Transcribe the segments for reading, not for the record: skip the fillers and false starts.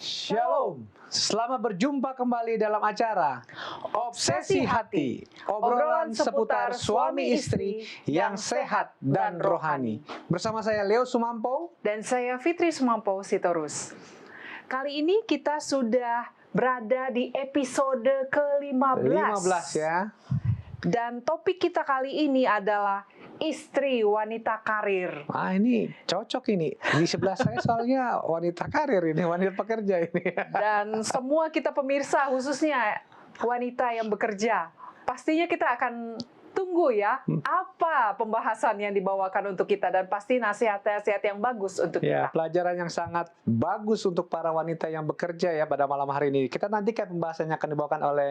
Shalom, selamat berjumpa kembali dalam acara Obsesi Hati, obrolan seputar suami istri yang sehat dan rohani. Bersama saya Leo Sumampo dan saya Fitri Sumampo Sitorus. Kali ini kita sudah berada di episode ke-15. 15 ya. Dan topik kita kali ini adalah istri wanita karir. Ah, ini cocok ini. Di sebelah saya soalnya wanita karir ini, wanita pekerja ini. Dan semua kita pemirsa, khususnya wanita yang bekerja, pastinya kita akan tunggu ya, apa pembahasan yang dibawakan untuk kita, dan pasti nasihat-nasihat yang bagus untuk Ya, kita. pelajaran yang sangat bagus untuk para wanita yang bekerja ya pada malam hari ini. Kita nantikan pembahasannya akan dibawakan oleh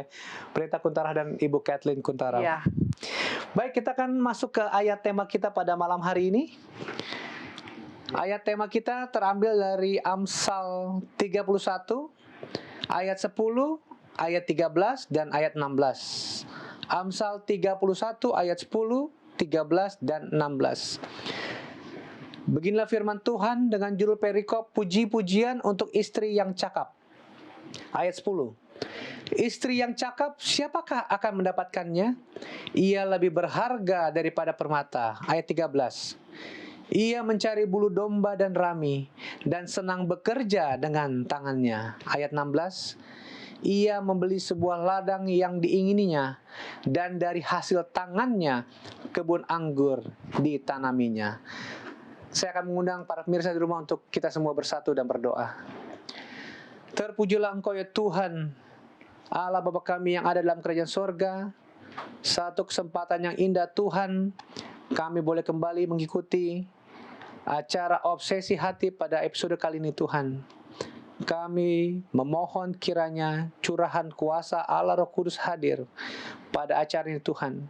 Pendeta Kuntarah dan Ibu Kathleen Kuntarah. Ya. Baik, kita akan masuk ke ayat tema kita pada malam hari ini. Ayat tema kita terambil dari Amsal 31, ayat 10, ayat 13, dan ayat 16. Amsal 31 ayat 10, 13, dan 16. Beginilah firman Tuhan dengan judul perikop puji-pujian untuk istri yang cakap. Ayat 10. Istri yang cakap, siapakah akan mendapatkannya? Ia lebih berharga daripada permata. Ayat 13. Ia mencari bulu domba dan rami, dan senang bekerja dengan tangannya. Ayat 16. Ia membeli sebuah ladang yang diingininya, dan dari hasil tangannya kebun anggur ditanaminya. Saya akan mengundang para pemirsa di rumah untuk kita semua bersatu dan berdoa. Terpujilah Engkau ya Tuhan, Allah Bapa kami yang ada dalam kerajaan sorga. Satu kesempatan yang indah Tuhan, kami boleh kembali mengikuti acara Obsesi Hati pada episode kali ini Tuhan. Kami memohon kiranya curahan kuasa Allah Roh Kudus hadir pada acara ini Tuhan,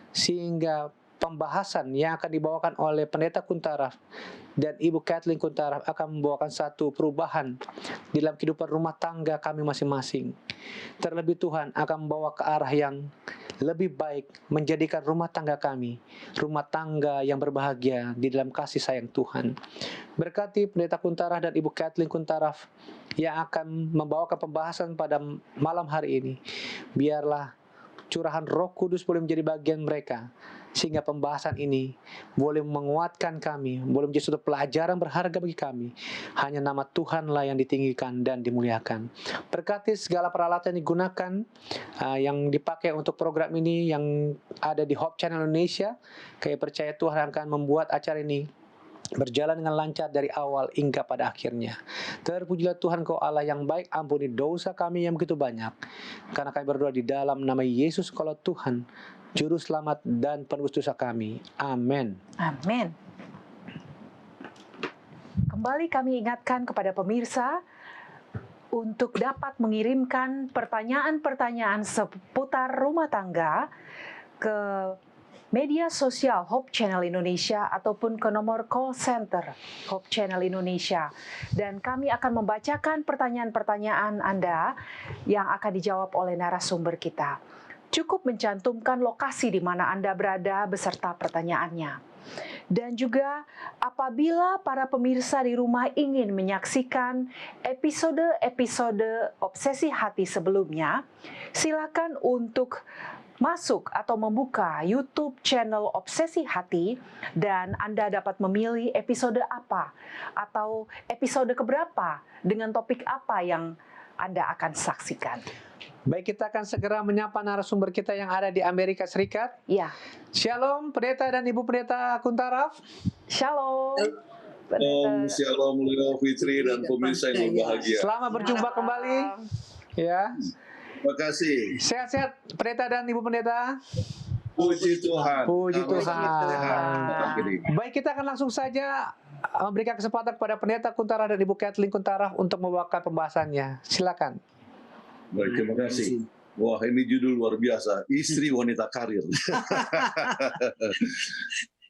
sehingga pembahasan yang akan dibawakan oleh Pendeta Kuntarah dan Ibu Kathleen Kuntarah akan membawakan satu perubahan di dalam kehidupan rumah tangga kami masing-masing. Terlebih Tuhan akan membawa ke arah yang lebih baik, menjadikan rumah tangga kami rumah tangga yang berbahagia di dalam kasih sayang Tuhan. Berkati Pendeta Kuntarah dan Ibu Kathleen Kuntarah yang akan membawakan pembahasan pada malam hari ini. Biarlah curahan Roh Kudus boleh menjadi bagian mereka, sehingga pembahasan ini boleh menguatkan kami, boleh menjadi suatu pelajaran berharga bagi kami. Hanya nama Tuhanlah yang ditinggikan dan dimuliakan. Berkati segala peralatan yang digunakan, yang dipakai untuk program ini yang ada di Hope Channel Indonesia. Kami percaya Tuhan akan membuat acara ini berjalan dengan lancar dari awal hingga pada akhirnya. Terpujilah Tuhan Kau Allah yang baik, ampuni dosa kami yang begitu banyak. Karena kami berdoa di dalam nama Yesus kalau Tuhan, Juru Selamat dan penebus dosa kami. Amin. Amin. Kembali kami ingatkan kepada pemirsa untuk dapat mengirimkan pertanyaan-pertanyaan seputar rumah tangga ke media sosial Hope Channel Indonesia ataupun ke nomor call center Hope Channel Indonesia. Dan kami akan membacakan pertanyaan-pertanyaan Anda yang akan dijawab oleh narasumber kita. Cukup mencantumkan lokasi di mana Anda berada beserta pertanyaannya. Dan juga apabila para pemirsa di rumah ingin menyaksikan episode-episode Obsesi Hati sebelumnya, silakan untuk masuk atau membuka YouTube channel Obsesi Hati, dan Anda dapat memilih episode apa atau episode keberapa dengan topik apa yang Anda akan saksikan. Baik, kita akan segera menyapa narasumber kita yang ada di Amerika Serikat. Ya. Shalom, Pendeta dan Ibu Pendeta Kuntarah. Shalom. Shalom Leo, Fitri, dan pemirsa yang berbahagia. Selamat berjumpa kembali. Ya. Terima kasih. Sehat-sehat Pendeta dan Ibu Pendeta. Puji Tuhan. Puji Kami Tuhan. sehat ini. Baik, kita akan langsung saja memberikan kesempatan kepada Pendeta Kuntarah dan Ibu Kathleen Kuntarah untuk membawakan pembahasannya. Silakan. Baik, terima kasih. Wah, ini judul luar biasa. Istri wanita karir.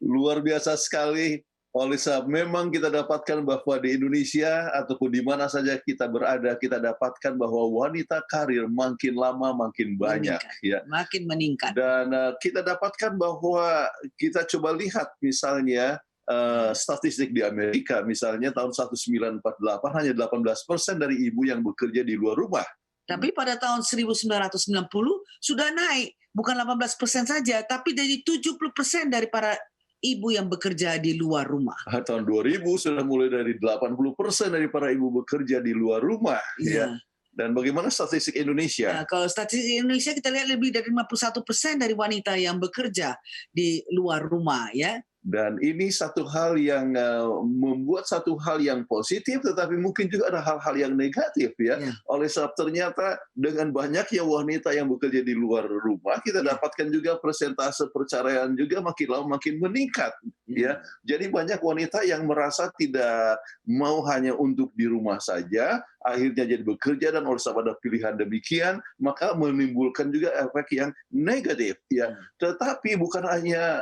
Luar biasa sekali. Oleh sebab memang kita dapatkan bahwa di Indonesia ataupun di mana saja kita berada, kita dapatkan bahwa wanita karir makin lama makin banyak, ya. Makin meningkat. Dan kita dapatkan bahwa kita coba lihat misalnya statistik di Amerika, misalnya tahun 1948 hanya 18% dari ibu yang bekerja di luar rumah. Tapi pada tahun 1990 sudah naik, bukan 18% saja, tapi dari 70% dari para ibu yang bekerja di luar rumah. Tahun 2000 sudah mulai dari 80% dari para ibu bekerja di luar rumah. Ya. Iya. Dan bagaimana statistik Indonesia? Nah, kalau statistik Indonesia kita lihat lebih dari 51% dari wanita yang bekerja di luar rumah, ya. Dan ini satu hal yang membuat satu hal yang positif, tetapi mungkin juga ada hal-hal yang negatif ya. Ya. Oleh sebab ternyata dengan banyaknya wanita yang bekerja di luar rumah, kita Ya. dapatkan juga persentase perceraian juga makin lama makin meningkat. Ya, jadi banyak wanita yang merasa tidak mau hanya untuk di rumah saja, akhirnya jadi bekerja, dan oleh sebab ada pilihan demikian, maka menimbulkan juga efek yang negatif. Ya, tetapi bukan hanya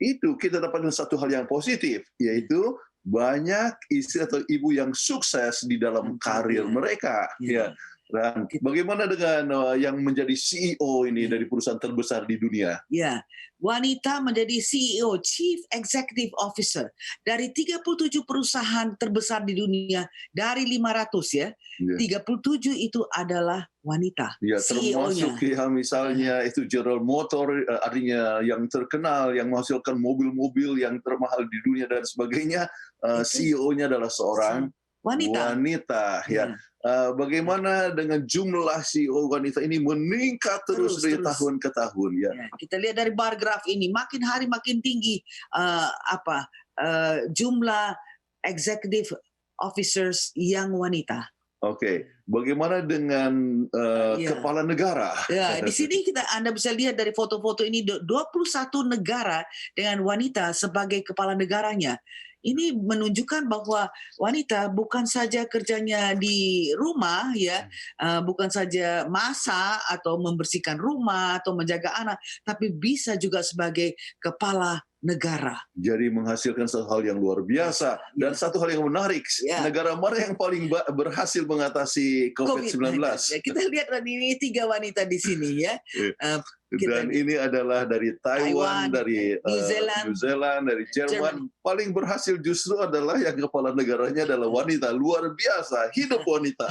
itu, kita dapatkan satu hal yang positif, yaitu banyak istri atau ibu yang sukses di dalam karir mereka. Ya. Dan bagaimana dengan yang menjadi CEO ini dari perusahaan terbesar di dunia? Ya, wanita menjadi CEO, Chief Executive Officer dari 37 perusahaan terbesar di dunia, dari 500 ya. 37 itu adalah wanita. Ya, termasuk ya misalnya itu General Motor, artinya yang terkenal, yang menghasilkan mobil-mobil yang termahal di dunia dan sebagainya, CEO-nya adalah seorang wanita. Ya. Bagaimana dengan jumlah CEO wanita ini meningkat terus dari tahun ke tahun ya. Kita lihat dari bar graf ini, makin hari makin tinggi jumlah executive officers yang wanita. Oke, bagaimana dengan kepala negara? Ya, di sini Anda bisa lihat dari foto-foto ini 21 negara dengan wanita sebagai kepala negaranya. Ini menunjukkan bahwa wanita bukan saja kerjanya di rumah ya, bukan saja masak atau membersihkan rumah atau menjaga anak, tapi bisa juga sebagai kepala negara. Jadi menghasilkan satu hal yang luar biasa. Dan satu hal yang menarik, negara mana yang paling berhasil mengatasi COVID-19? Kita lihat ini 3 wanita di sini ya. Dan ini adalah dari Taiwan, dari New Zealand, dari Jerman. Paling berhasil justru adalah yang kepala negaranya adalah wanita. Luar biasa, hidup wanita.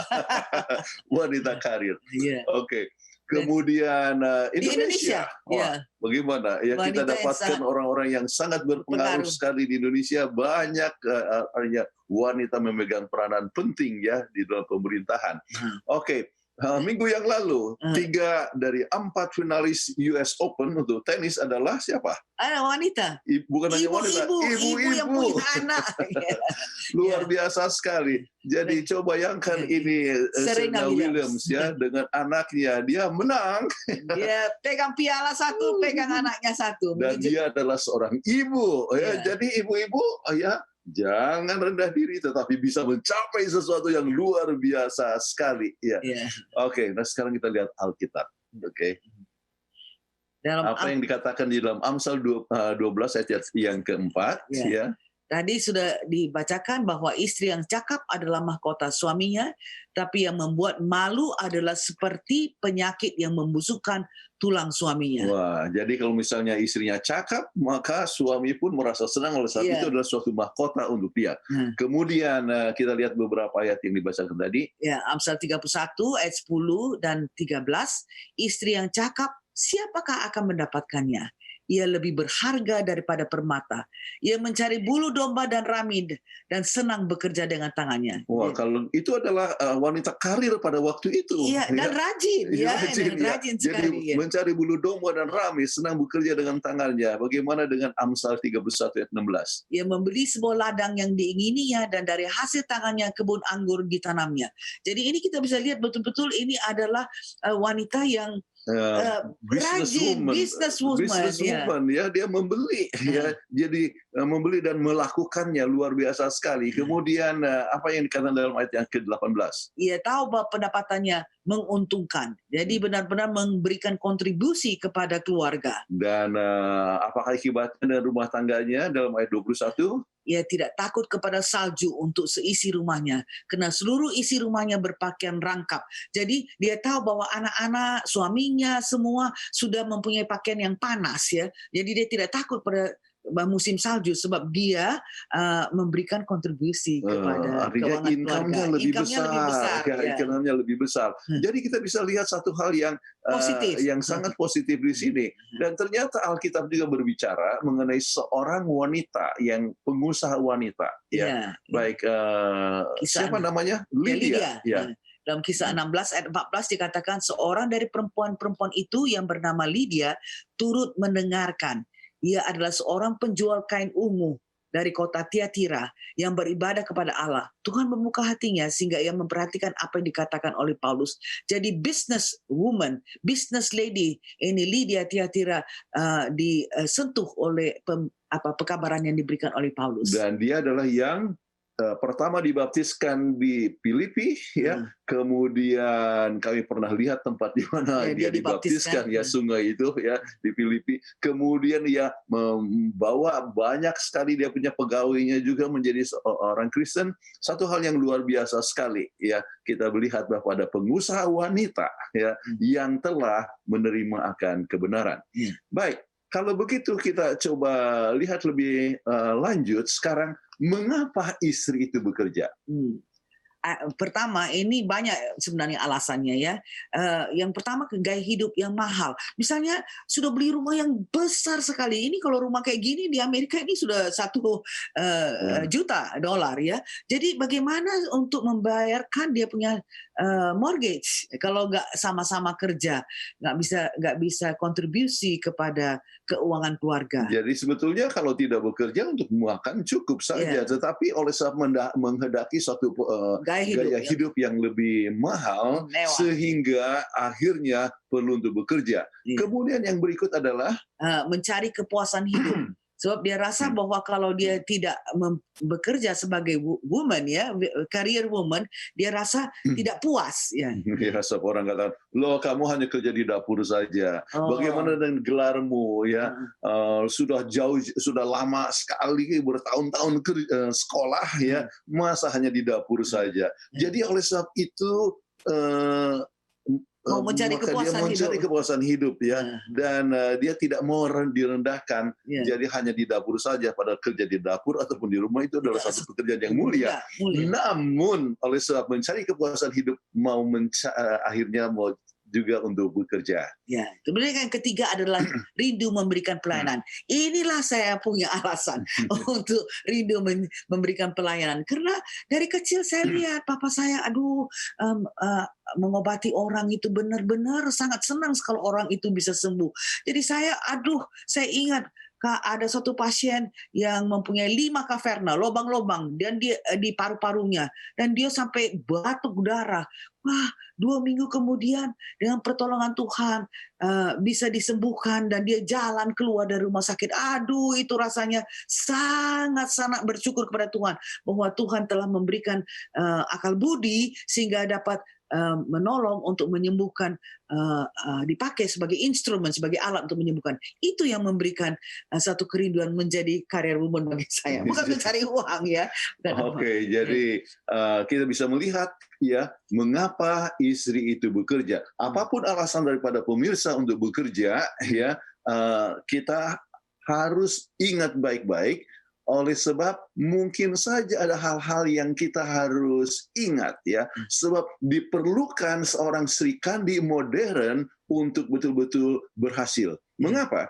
Wanita karir. Oke. Kemudian Indonesia. Wah, bagaimana? Ya, kita dapatkan orang-orang yang sangat berpengaruh sekali di Indonesia. Banyak wanita memegang peranan penting ya di dalam pemerintahan. Oke. Minggu yang lalu 3 dari 4 finalis US Open untuk tenis adalah siapa? Wanita. Bukan hanya wanita, ibu yang punya anak. Luar biasa sekali. Jadi coba bayangkan ini Serena Williams ya dengan anaknya, dia menang. Dia pegang piala satu, pegang anaknya satu. Dan dia adalah seorang ibu. Ya, jadi ibu-ibu ya jangan rendah diri, tetapi bisa mencapai sesuatu yang luar biasa sekali. Ya. Oke, nah sekarang kita lihat Alkitab. Oke. Apa yang dikatakan di dalam Amsal 12 ayat yang keempat. Ya. Tadi sudah dibacakan bahwa istri yang cakap adalah mahkota suaminya, tapi yang membuat malu adalah seperti penyakit yang membusukkan tulang suaminya. Wah, jadi kalau misalnya istrinya cakap, maka suami pun merasa senang oleh sebab itu adalah suatu mahkota untuk dia. Kemudian kita lihat beberapa ayat yang dibacakan tadi. Ya, Amsal 31 ayat 10 dan 13, istri yang cakap, siapakah akan mendapatkannya? Ia lebih berharga daripada permata. Ia mencari bulu domba dan ramid dan senang bekerja dengan tangannya. Wah, kalau itu adalah wanita karir pada waktu itu. Iya, dan rajin. Rajin sekali. Jadi mencari bulu domba dan ramid, senang bekerja dengan tangannya. Bagaimana dengan Amsal 31 ayat 16? Ia membeli sebuah ladang yang diingininya dan dari hasil tangannya kebun anggur ditanamnya. Jadi ini kita bisa lihat betul-betul ini adalah wanita yang businesswoman ya, dia membeli ya, jadi membeli dan melakukannya luar biasa sekali. Kemudian apa yang dikatakan dalam ayat yang ke-18? Ia tahu bahwa pendapatannya menguntungkan, jadi benar-benar memberikan kontribusi kepada keluarga. Dan apakah akibatnya dengan rumah tangganya dalam ayat 21? Ia tidak takut kepada salju untuk seisi rumahnya, karena seluruh isi rumahnya berpakaian rangkap. Jadi dia tahu bahwa anak-anak, suaminya semua sudah mempunyai pakaian yang panas ya. Jadi dia tidak takut pada musim salju sebab dia memberikan kontribusi kepada artinya keuangan income-nya keluarga. lebih Income-nya lebih besar. besar, ya, Ya. income-nya lebih besar. Jadi kita bisa lihat satu hal Positif. yang sangat positif di sini. Dan ternyata Alkitab juga berbicara mengenai seorang wanita yang pengusaha wanita, ya. Ya. Baik, Kisah siapa namanya? Ya, Lydia. Ya. Dalam kisah 16 ayat 14 dikatakan seorang dari perempuan-perempuan itu yang bernama Lydia turut mendengarkan. Ia adalah seorang penjual kain ungu dari kota Tiatira yang beribadah kepada Allah. Tuhan membuka hatinya sehingga ia memperhatikan apa yang dikatakan oleh Paulus. Jadi business woman, business lady ini Lydia Tiatira disentuh oleh pekabaran yang diberikan oleh Paulus. Dan dia adalah yang pertama dibaptiskan di Filipi, ya. Kemudian kami pernah lihat tempat di mana dia dibaptiskan, ya, sungai itu, ya, di Filipi. Kemudian dia membawa banyak sekali dia punya pegawainya juga menjadi seorang Kristen. Satu hal yang luar biasa sekali, ya, kita melihat bahwa ada pengusaha wanita, ya, yang telah menerima akan kebenaran. Baik. Kalau begitu kita coba lihat lebih lanjut sekarang, mengapa istri itu bekerja? Pertama, ini banyak sebenarnya alasannya, ya. Yang pertama, gaya hidup yang mahal. Misalnya sudah beli rumah yang besar sekali. Ini kalau rumah kayak gini di Amerika ini sudah 1 juta dolar, ya. Jadi bagaimana untuk membayarkan dia punya mortgage kalau nggak sama-sama kerja, nggak bisa kontribusi kepada keuangan keluarga. Jadi sebetulnya kalau tidak bekerja untuk makan cukup saja, tetapi oleh sebab menghendaki suatu gaya hidup yang lebih mahal, mewah, sehingga akhirnya perlu untuk bekerja. Kemudian yang berikut adalah mencari kepuasan hidup. Sebab dia rasa bahwa kalau dia tidak bekerja sebagai woman, ya, career woman, dia rasa tidak puas. Ya. Biasa orang kata, loh kamu hanya kerja di dapur saja. Bagaimana dengan gelarmu, ya? Sudah lama sekali bertahun-tahun sekolah, ya, masa hanya di dapur saja. Jadi oleh sebab itu mau mencari kepuasan hidup, ya. Dan dia tidak mau direndahkan, jadi hanya di dapur saja. Padahal kerja di dapur ataupun di rumah itu adalah satu pekerjaan yang mulia. Namun oleh sebab mencari kepuasan hidup, akhirnya mau juga untuk bekerja. Ya, kemudian yang ketiga adalah rindu memberikan pelayanan. Inilah saya punya alasan untuk rindu memberikan pelayanan. Karena dari kecil saya lihat papa saya, mengobati orang itu benar-benar sangat senang kalau orang itu bisa sembuh. Jadi saya ingat ada satu pasien yang mempunyai 5 kaverna, lubang-lubang, dan dia di paru-parunya, dan dia sampai batuk darah. Wah, 2 minggu kemudian dengan pertolongan Tuhan bisa disembuhkan dan dia jalan keluar dari rumah sakit. Itu rasanya sangat-sangat bersyukur kepada Tuhan bahwa Tuhan telah memberikan akal budi sehingga dapat menolong untuk menyembuhkan, dipakai sebagai instrumen, sebagai alat untuk menyembuhkan. Itu yang memberikan satu kerinduan menjadi career woman bagi saya. Bukan mencari uang, ya. Oke, jadi kita bisa melihat, ya, mengapa istri itu bekerja. Apapun alasan daripada pemirsa untuk bekerja, ya, kita harus ingat baik-baik. Oleh sebab mungkin saja ada hal-hal yang kita harus ingat, ya, sebab diperlukan seorang Sri Kandi modern untuk betul-betul berhasil. Mengapa?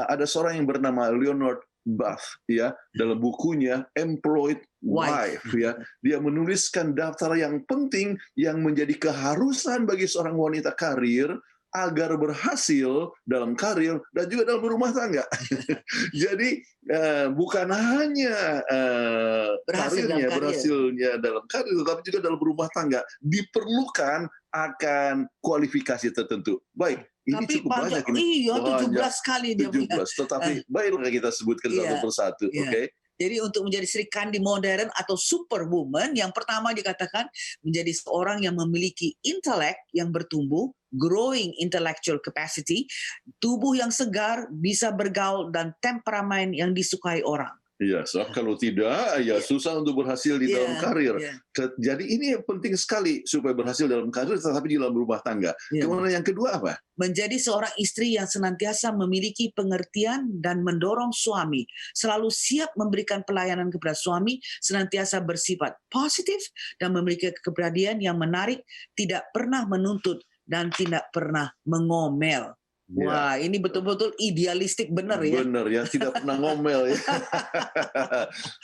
Ada seorang yang bernama Leonard Buff, ya, dalam bukunya Employed Wife, ya, dia menuliskan daftar yang penting yang menjadi keharusan bagi seorang wanita karir agar berhasil dalam karir dan juga dalam rumah tangga. Jadi bukan hanya berhasilnya dalam karir, tetapi juga dalam rumah tangga diperlukan akan kualifikasi tertentu. Baik, ini cukup banyak ini. 17 kali dia punya. Tetapi baiklah kita sebutkan satu persatu, oke? Jadi untuk menjadi Sri Kandi modern atau superwoman, yang pertama dikatakan menjadi seorang yang memiliki intelek yang bertumbuh, growing intellectual capacity, tubuh yang segar, bisa bergaul, dan temperamen yang disukai orang. Iya, sebab kalau tidak, ya Iya. susah untuk berhasil di dalam Iya, karir. iya, Jadi ini penting sekali supaya berhasil dalam karir, tetapi di dalam rumah tangga. iya. Kemudian yang kedua apa? Menjadi seorang istri yang senantiasa memiliki pengertian dan mendorong suami, selalu siap memberikan pelayanan kepada suami, senantiasa bersifat positif dan memiliki kepribadian yang menarik, tidak pernah menuntut dan tidak pernah mengomel. Ya, Wah, ini betul-betul idealistik benar ya. benar ya, tidak pernah ngomel ya.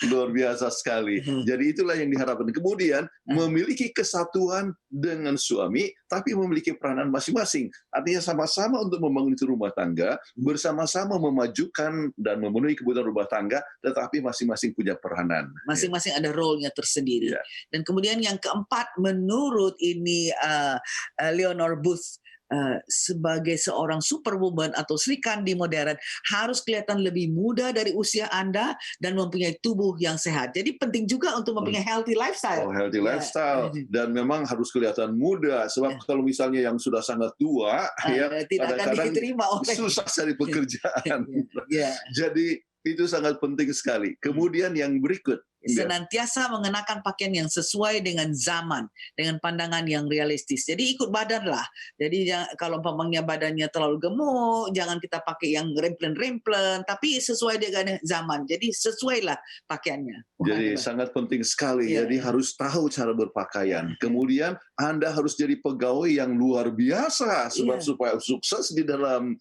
Luar biasa sekali. Jadi itulah yang diharapkan. Kemudian memiliki kesatuan dengan suami, tapi memiliki peranan masing-masing. Artinya sama-sama untuk membangun itu rumah tangga, bersama-sama memajukan dan memenuhi kebutuhan rumah tangga, tetapi masing-masing punya peranan. Masing-masing ada role-nya tersendiri. Ya. Dan kemudian yang keempat, menurut ini Leonore Booth, sebagai seorang superwoman atau Sri Kandi modern harus kelihatan lebih muda dari usia Anda dan mempunyai tubuh yang sehat. Jadi penting juga untuk mempunyai healthy lifestyle. Oh, healthy lifestyle. Dan memang harus kelihatan muda. Sebab kalau misalnya yang sudah sangat tua, ya Tidak akan kadang-kadang diterima oleh susah cari pekerjaan. Ya. Jadi itu sangat penting sekali. Kemudian yang berikut, Senantiasa mengenakan pakaian yang sesuai dengan zaman, dengan pandangan yang realistis. Jadi ikut badan lah. Jadi kalau umpamanya badannya terlalu gemuk, jangan kita pakai yang remplen-remplen, tapi sesuai dengan zaman. Jadi sesuailah pakaiannya. jadi sangat penting sekali. Ya. Jadi harus tahu cara berpakaian. Kemudian Anda harus jadi pegawai yang luar biasa. Sebab Iya. supaya sukses di dalam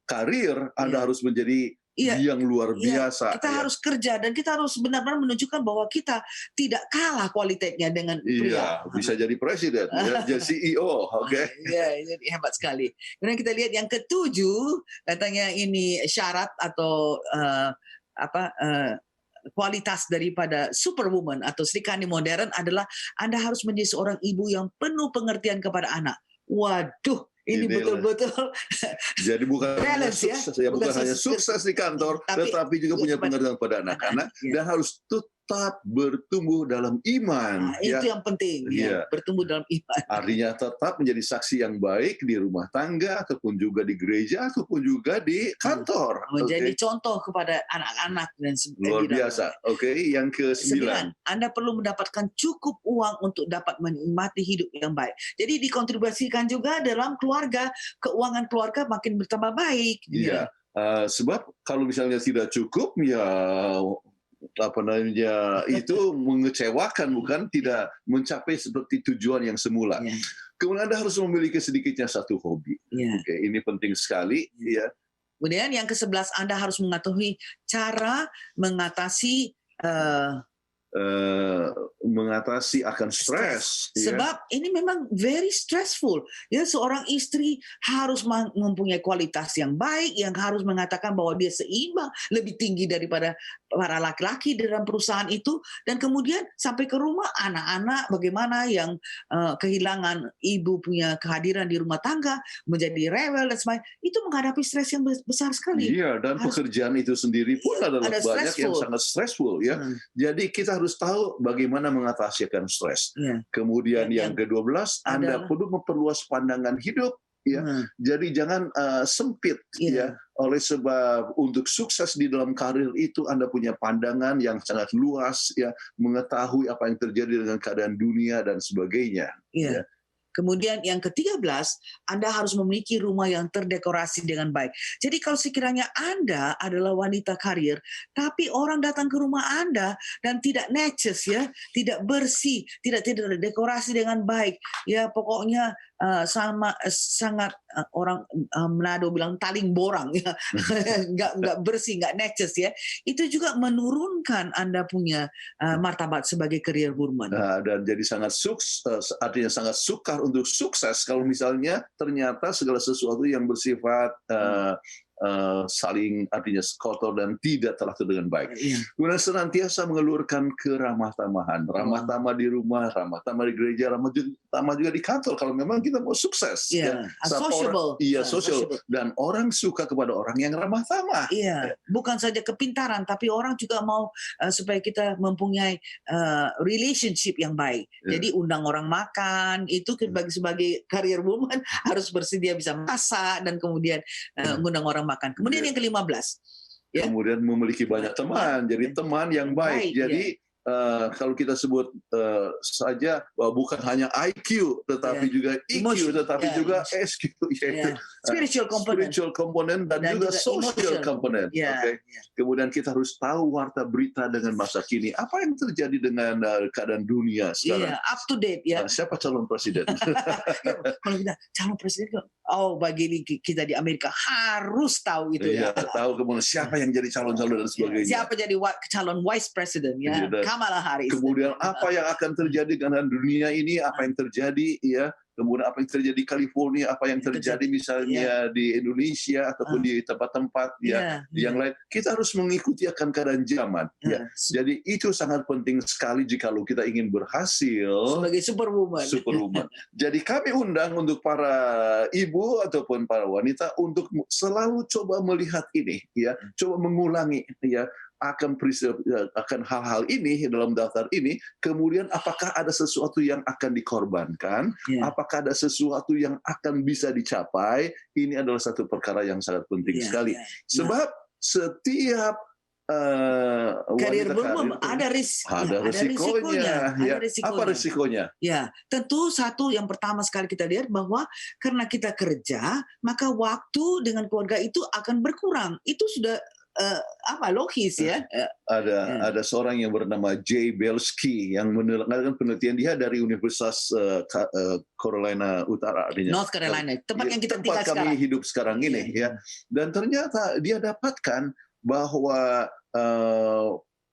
karir, Anda Iya. harus menjadi Iya. yang luar Iya, biasa. kita harus kerja dan kita harus benar-benar menunjukkan bahwa kita tidak kalah kualitasnya dengan pria. Iya, bisa jadi presiden, ya, jadi CEO, oke. Iya, jadi hebat sekali. Kemudian kita lihat yang ketujuh, katanya ini syarat atau kualitas daripada superwoman atau Sri Kandi modern adalah Anda harus menjadi seorang ibu yang penuh pengertian kepada anak. Waduh, ini Inilah. betul-betul Jadi bukan hanya balance ya. sukses, bukan hanya sukses di kantor, tetapi juga punya pengertian pada anak-anak Ya. dan harus tetap bertumbuh dalam iman. Nah, itu yang penting, Iya. ya, bertumbuh dalam iman. Artinya tetap menjadi saksi yang baik di rumah tangga, ataupun juga di gereja, ataupun juga di kantor. Menjadi Oke. contoh kepada anak-anak dan Luar di dalam- biasa. Oke, yang ke-9. 9, Anda perlu mendapatkan cukup uang untuk dapat menikmati hidup yang baik. Jadi dikontribusikan juga dalam keluarga, keuangan keluarga makin bertambah baik. Iya. Sebab kalau misalnya tidak cukup, ya apa namanya itu mengecewakan, bukan tidak mencapai seperti tujuan yang semula. Ya. Kemudian Anda harus memiliki sedikitnya satu hobi. Ya. Oke, ini penting sekali. Ya. Kemudian yang ke-11, Anda harus mengetahui cara mengatasi Mengatasi akan stres. Ya. Sebab ini memang very stressful. Ya, seorang istri harus mempunyai kualitas yang baik, yang harus mengatakan bahwa dia seimbang, lebih tinggi daripada para laki-laki dalam perusahaan itu, dan kemudian sampai ke rumah anak-anak bagaimana yang kehilangan ibu punya kehadiran di rumah tangga, menjadi rewel dan sebagainya, itu menghadapi stres yang besar sekali. Iya, dan pekerjaan itu sendiri pun adalah ada banyak yang stressful. sangat stressful ya. Jadi kita harus tahu bagaimana mengatasi akan stres. Ya. Kemudian yang yang ke-12, Anda adalah- perlu memperluas pandangan hidup. Ya, jadi jangan sempit Iya. ya. Oleh sebab untuk sukses di dalam karir itu Anda punya pandangan yang sangat luas ya, mengetahui apa yang terjadi dengan keadaan dunia dan sebagainya. Iya. Kemudian yang ke-13, Anda harus memiliki rumah yang terdekorasi dengan baik. Jadi kalau sekiranya Anda adalah wanita karir, tapi orang datang ke rumah Anda dan tidak neces ya, tidak bersih, tidak dekorasi dengan baik, ya pokoknya sangat orang Manado bilang taling borang ya, nggak bersih, nggak neces ya. Itu juga menurunkan Anda punya martabat sebagai career woman. Dan jadi sangat artinya sangat sukar untuk sukses kalau misalnya ternyata segala sesuatu yang bersifat saling artinya kotor dan tidak teratur dengan baik. Iya. Kemudian senantiasa mengelurkan keramah tamahan, ramah tamah di rumah, ramah tamah di gereja, ramah tamah juga di kantor. Kalau memang kita mau sukses, Iya. Sebab Sociable. iya, Sociable. social. Dan orang suka kepada orang yang ramah tamah. Iya, bukan saja kepintaran, tapi orang juga mau supaya kita mempunyai relationship yang baik. Ya. Jadi undang orang makan, itu sebagai career woman harus bersedia bisa masak dan kemudian undang orang makan. Kemudian Ya. yang ke-15, Ya. kemudian memiliki banyak teman, jadi teman yang baik. Jadi kalau kita sebut saja bahwa bukan hanya IQ, tetapi juga EQ, Emotion. tetapi juga SQ, yaitu spiritual component dan juga social component. Oke. Kemudian kita harus tahu warta berita dengan masa kini. Apa yang terjadi dengan keadaan dunia sekarang? Up to date ya. Siapa calon presiden? Kalau kita calon presiden, bagi kita di Amerika harus tahu itu ya. Tahu kemudian siapa yang jadi calon-calon dan sebagainya. Siapa jadi calon vice president ya. Kamala Harris. Kemudian apa yang akan terjadi dengan dunia ini, apa yang terjadi ya, kemudian apa yang terjadi di California, apa yang terjadi misalnya di Indonesia ataupun di tempat-tempat yang lain. Kita harus mengikuti akan keadaan zaman. Ya. Jadi itu sangat penting sekali jikalau kita ingin berhasil sebagai superwoman. Jadi kami undang untuk para ibu ataupun para wanita untuk selalu coba melihat ini, ya, coba mengulangi, ya, akan hal-hal ini dalam daftar ini, kemudian apakah ada sesuatu yang akan dikorbankan, apakah ada sesuatu yang akan bisa dicapai. Ini adalah satu perkara yang sangat penting sekali. Sebab setiap karir berumum ada risikonya. Apa risikonya? Ya, tentu satu yang pertama sekali kita lihat bahwa karena kita kerja, maka waktu dengan keluarga itu akan berkurang. Itu sudah logis ya. Ada seorang yang bernama Jay Belsky yang melakukan penelitian, dia dari Universitas Carolina Utara, North Carolina, tempat yang kita tinggal sekarang. Tempat kami hidup sekarang ini, ya. Dan ternyata dia dapatkan bahwa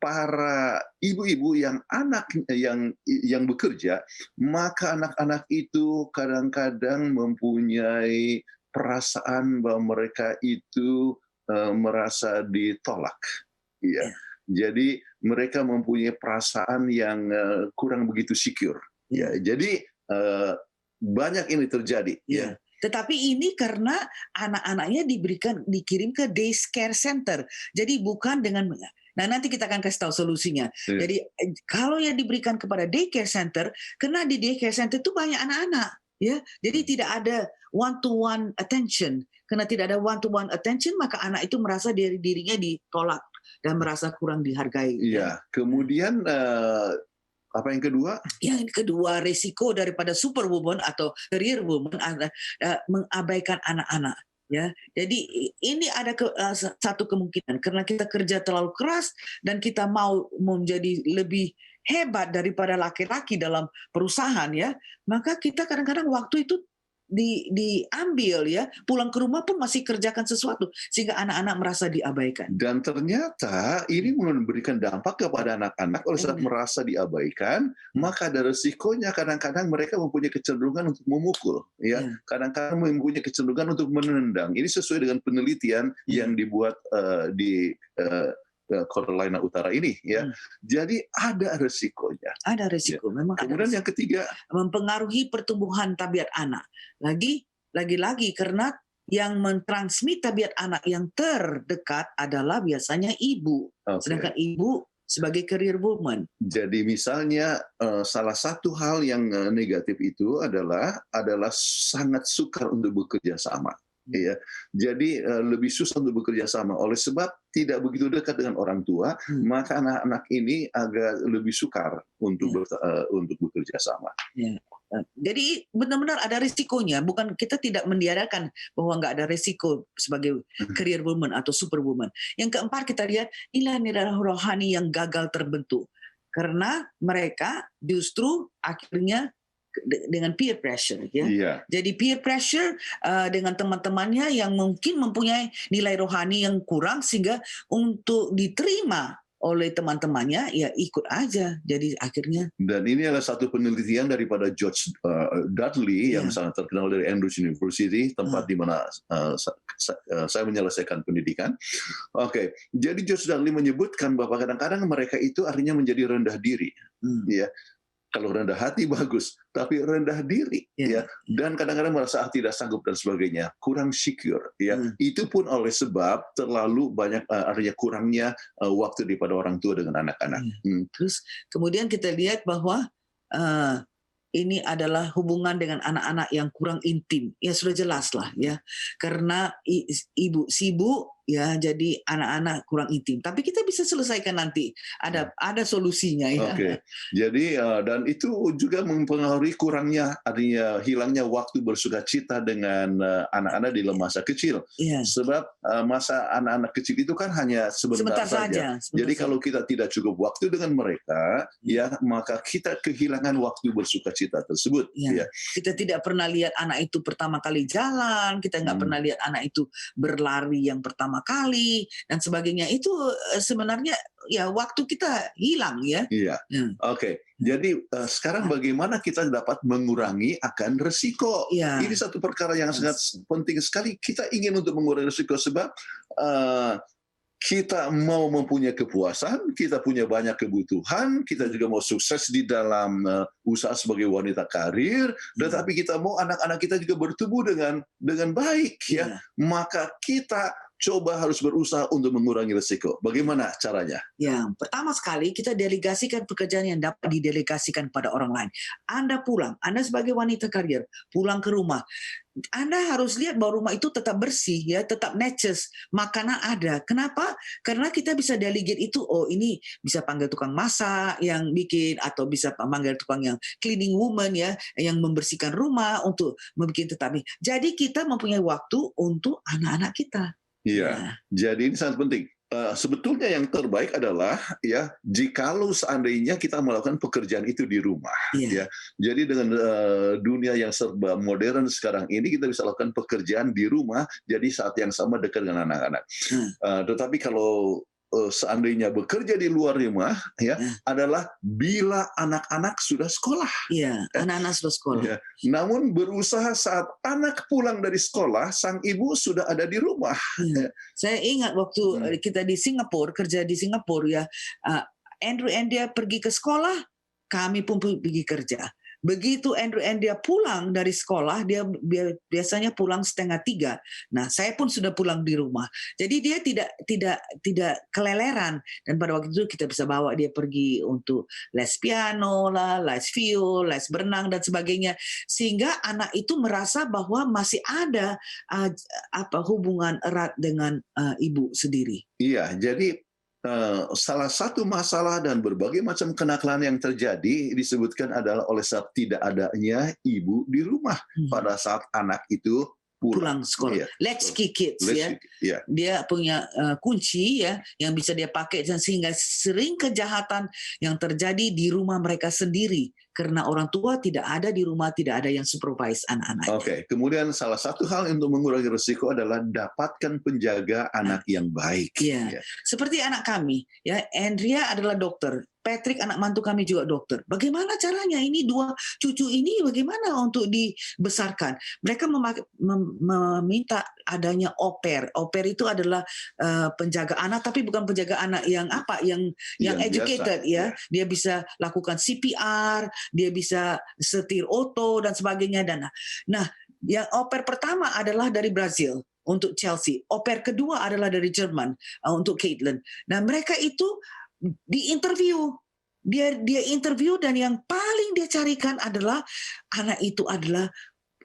para ibu-ibu yang yang bekerja, maka anak-anak itu kadang-kadang mempunyai perasaan bahwa mereka itu merasa ditolak, ya. Jadi mereka mempunyai perasaan yang kurang begitu secure, ya. Jadi banyak ini terjadi, ya. Tetapi ini karena anak-anaknya dikirim ke day care center, jadi bukan dengan. Nah, nanti kita akan kasih tahu solusinya. Jadi kalau yang diberikan kepada day care center, karena di day care center itu banyak anak-anak, ya. Jadi tidak ada one-to-one attention. Karena tidak ada one-to-one attention, maka anak itu merasa dirinya ditolak dan merasa kurang dihargai. Iya. Kemudian apa yang kedua? Yang kedua, risiko daripada superwoman atau career woman adalah mengabaikan anak-anak. Ya, jadi ini ada satu kemungkinan karena kita kerja terlalu keras dan kita mau menjadi lebih hebat daripada laki-laki dalam perusahaan, ya, maka kita kadang-kadang waktu itu diambil, ya, pulang ke rumah pun masih kerjakan sesuatu sehingga anak-anak merasa diabaikan. Dan ternyata ini memberikan dampak kepada anak-anak. Kalau saat merasa diabaikan, maka ada resikonya kadang-kadang mereka mempunyai kecenderungan untuk memukul, ya. Kadang-kadang mempunyai kecenderungan untuk menendang. Ini sesuai dengan penelitian yang dibuat di Carolina Utara ini, ya. Jadi ada resikonya. Ada resiko, memang. Kemudian yang ketiga, mempengaruhi pertumbuhan tabiat anak. Lagi-lagi karena yang mentransmit tabiat anak yang terdekat adalah biasanya ibu. Sedangkan ibu sebagai career woman. Jadi misalnya salah satu hal yang negatif itu adalah sangat sukar untuk bekerja sama. Ya, jadi lebih susah untuk bekerja sama. Oleh sebab tidak begitu dekat dengan orang tua, maka anak-anak ini agak lebih sukar untuk bekerja sama. Jadi benar-benar ada risikonya. Bukan, kita tidak mendiadakan bahwa nggak ada risiko sebagai career woman atau superwoman. Yang keempat, kita lihat nilai-nilai rohani yang gagal terbentuk karena mereka justru akhirnya dengan peer pressure, ya. Jadi peer pressure dengan teman-temannya yang mungkin mempunyai nilai rohani yang kurang sehingga untuk diterima oleh teman-temannya ya ikut aja. Jadi akhirnya. Dan ini adalah satu penelitian daripada George Dudley yang sangat terkenal dari Andrews University, tempat di mana saya menyelesaikan pendidikan. Oke, jadi George Dudley menyebutkan bahwa kadang-kadang mereka itu artinya menjadi rendah diri, ya. Kalau rendah hati bagus, tapi rendah diri, ya, dan kadang-kadang merasa tidak sanggup dan sebagainya, kurang secure, ya. Itu pun oleh sebab terlalu banyak artinya kurangnya waktu daripada orang tua dengan anak-anak. Terus kemudian kita lihat bahwa ini adalah hubungan dengan anak-anak yang kurang intim, ya sudah jelas lah, ya, karena si ibu ya, jadi anak-anak kurang intim. Tapi kita bisa selesaikan nanti. Ada solusinya ya. Oke, jadi dan itu juga mempengaruhi kurangnya, artinya hilangnya waktu bersukacita dengan anak-anak di masa kecil. Iya. Sebab masa anak-anak kecil itu kan hanya sebentar saja. Jadi kalau kita tidak cukup waktu dengan mereka, ya maka kita kehilangan waktu bersukacita tersebut. Ya. Ya. Kita tidak pernah lihat anak itu pertama kali jalan, kita nggak pernah lihat anak itu berlari yang pertama kali dan sebagainya. Itu sebenarnya ya waktu kita hilang ya. Iya. Oke. Jadi sekarang bagaimana kita dapat mengurangi akan resiko? Ya. Ini satu perkara yang sangat penting sekali. Kita ingin untuk mengurangi resiko sebab kita mau mempunyai kepuasan, kita punya banyak kebutuhan, kita juga mau sukses di dalam usaha sebagai wanita karir, tetapi kita mau anak-anak kita juga bertumbuh dengan baik, ya. Maka kita coba harus berusaha untuk mengurangi risiko. Bagaimana caranya? Ya, pertama sekali kita delegasikan pekerjaan yang dapat didelegasikan pada orang lain. Anda pulang, Anda sebagai wanita karir, pulang ke rumah. Anda harus lihat bahwa rumah itu tetap bersih, ya, tetap neces, makanan ada. Kenapa? Karena kita bisa delegate itu. Oh, ini bisa panggil tukang masak yang bikin, atau bisa panggil tukang yang cleaning woman, ya, yang membersihkan rumah untuk membuat tetap. Jadi kita mempunyai waktu untuk anak-anak kita. Iya. Jadi ini sangat penting. Sebetulnya yang terbaik adalah ya jikalau seandainya kita melakukan pekerjaan itu di rumah, ya. Jadi dengan dunia yang serba modern sekarang ini kita bisa lakukan pekerjaan di rumah, jadi saat yang sama dekat dengan anak-anak. Tetapi kalau seandainya bekerja di luar rumah, ya, adalah bila anak-anak sudah sekolah. Iya, anak-anak sudah sekolah. Ya. Namun berusaha saat anak pulang dari sekolah, sang ibu sudah ada di rumah. Ya. Saya ingat waktu kita di Singapura, kerja di Singapura, ya, Andrew and dia pergi ke sekolah, kami pun pergi kerja. Begitu Andrew and dia pulang dari sekolah, dia biasanya pulang 2:30. Nah, saya pun sudah pulang di rumah. Jadi dia tidak keleleran. Dan pada waktu itu kita bisa bawa dia pergi untuk les piano lah, les viol, les berenang dan sebagainya. Sehingga anak itu merasa bahwa masih ada hubungan erat dengan ibu sendiri. Iya, jadi salah satu masalah dan berbagai macam kenakalan yang terjadi disebutkan adalah oleh sebab tidak adanya ibu di rumah pada saat anak itu pulang sekolah. Latchkey kids, ya. Dia punya kunci, ya, yang bisa dia pakai, dan sehingga sering kejahatan yang terjadi di rumah mereka sendiri karena orang tua tidak ada di rumah, tidak ada yang supervise anak-anaknya. Oke, kemudian salah satu hal untuk mengurangi risiko adalah dapatkan penjaga anak yang baik. Ya. Seperti anak kami, ya, Andrea adalah dokter. Patrick, anak mantu kami, juga dokter. Bagaimana caranya ini dua cucu ini bagaimana untuk dibesarkan? Mereka meminta adanya au pair. Au pair itu adalah penjaga anak, tapi bukan penjaga anak yang educated, biasa, ya. Dia bisa lakukan CPR, dia bisa setir oto dan sebagainya. Nah, yang au pair pertama adalah dari Brazil untuk Chelsea. Au pair kedua adalah dari Jerman untuk Caitlin. Nah, mereka itu diinterview. Dia interview, dan yang paling dia carikan adalah anak itu adalah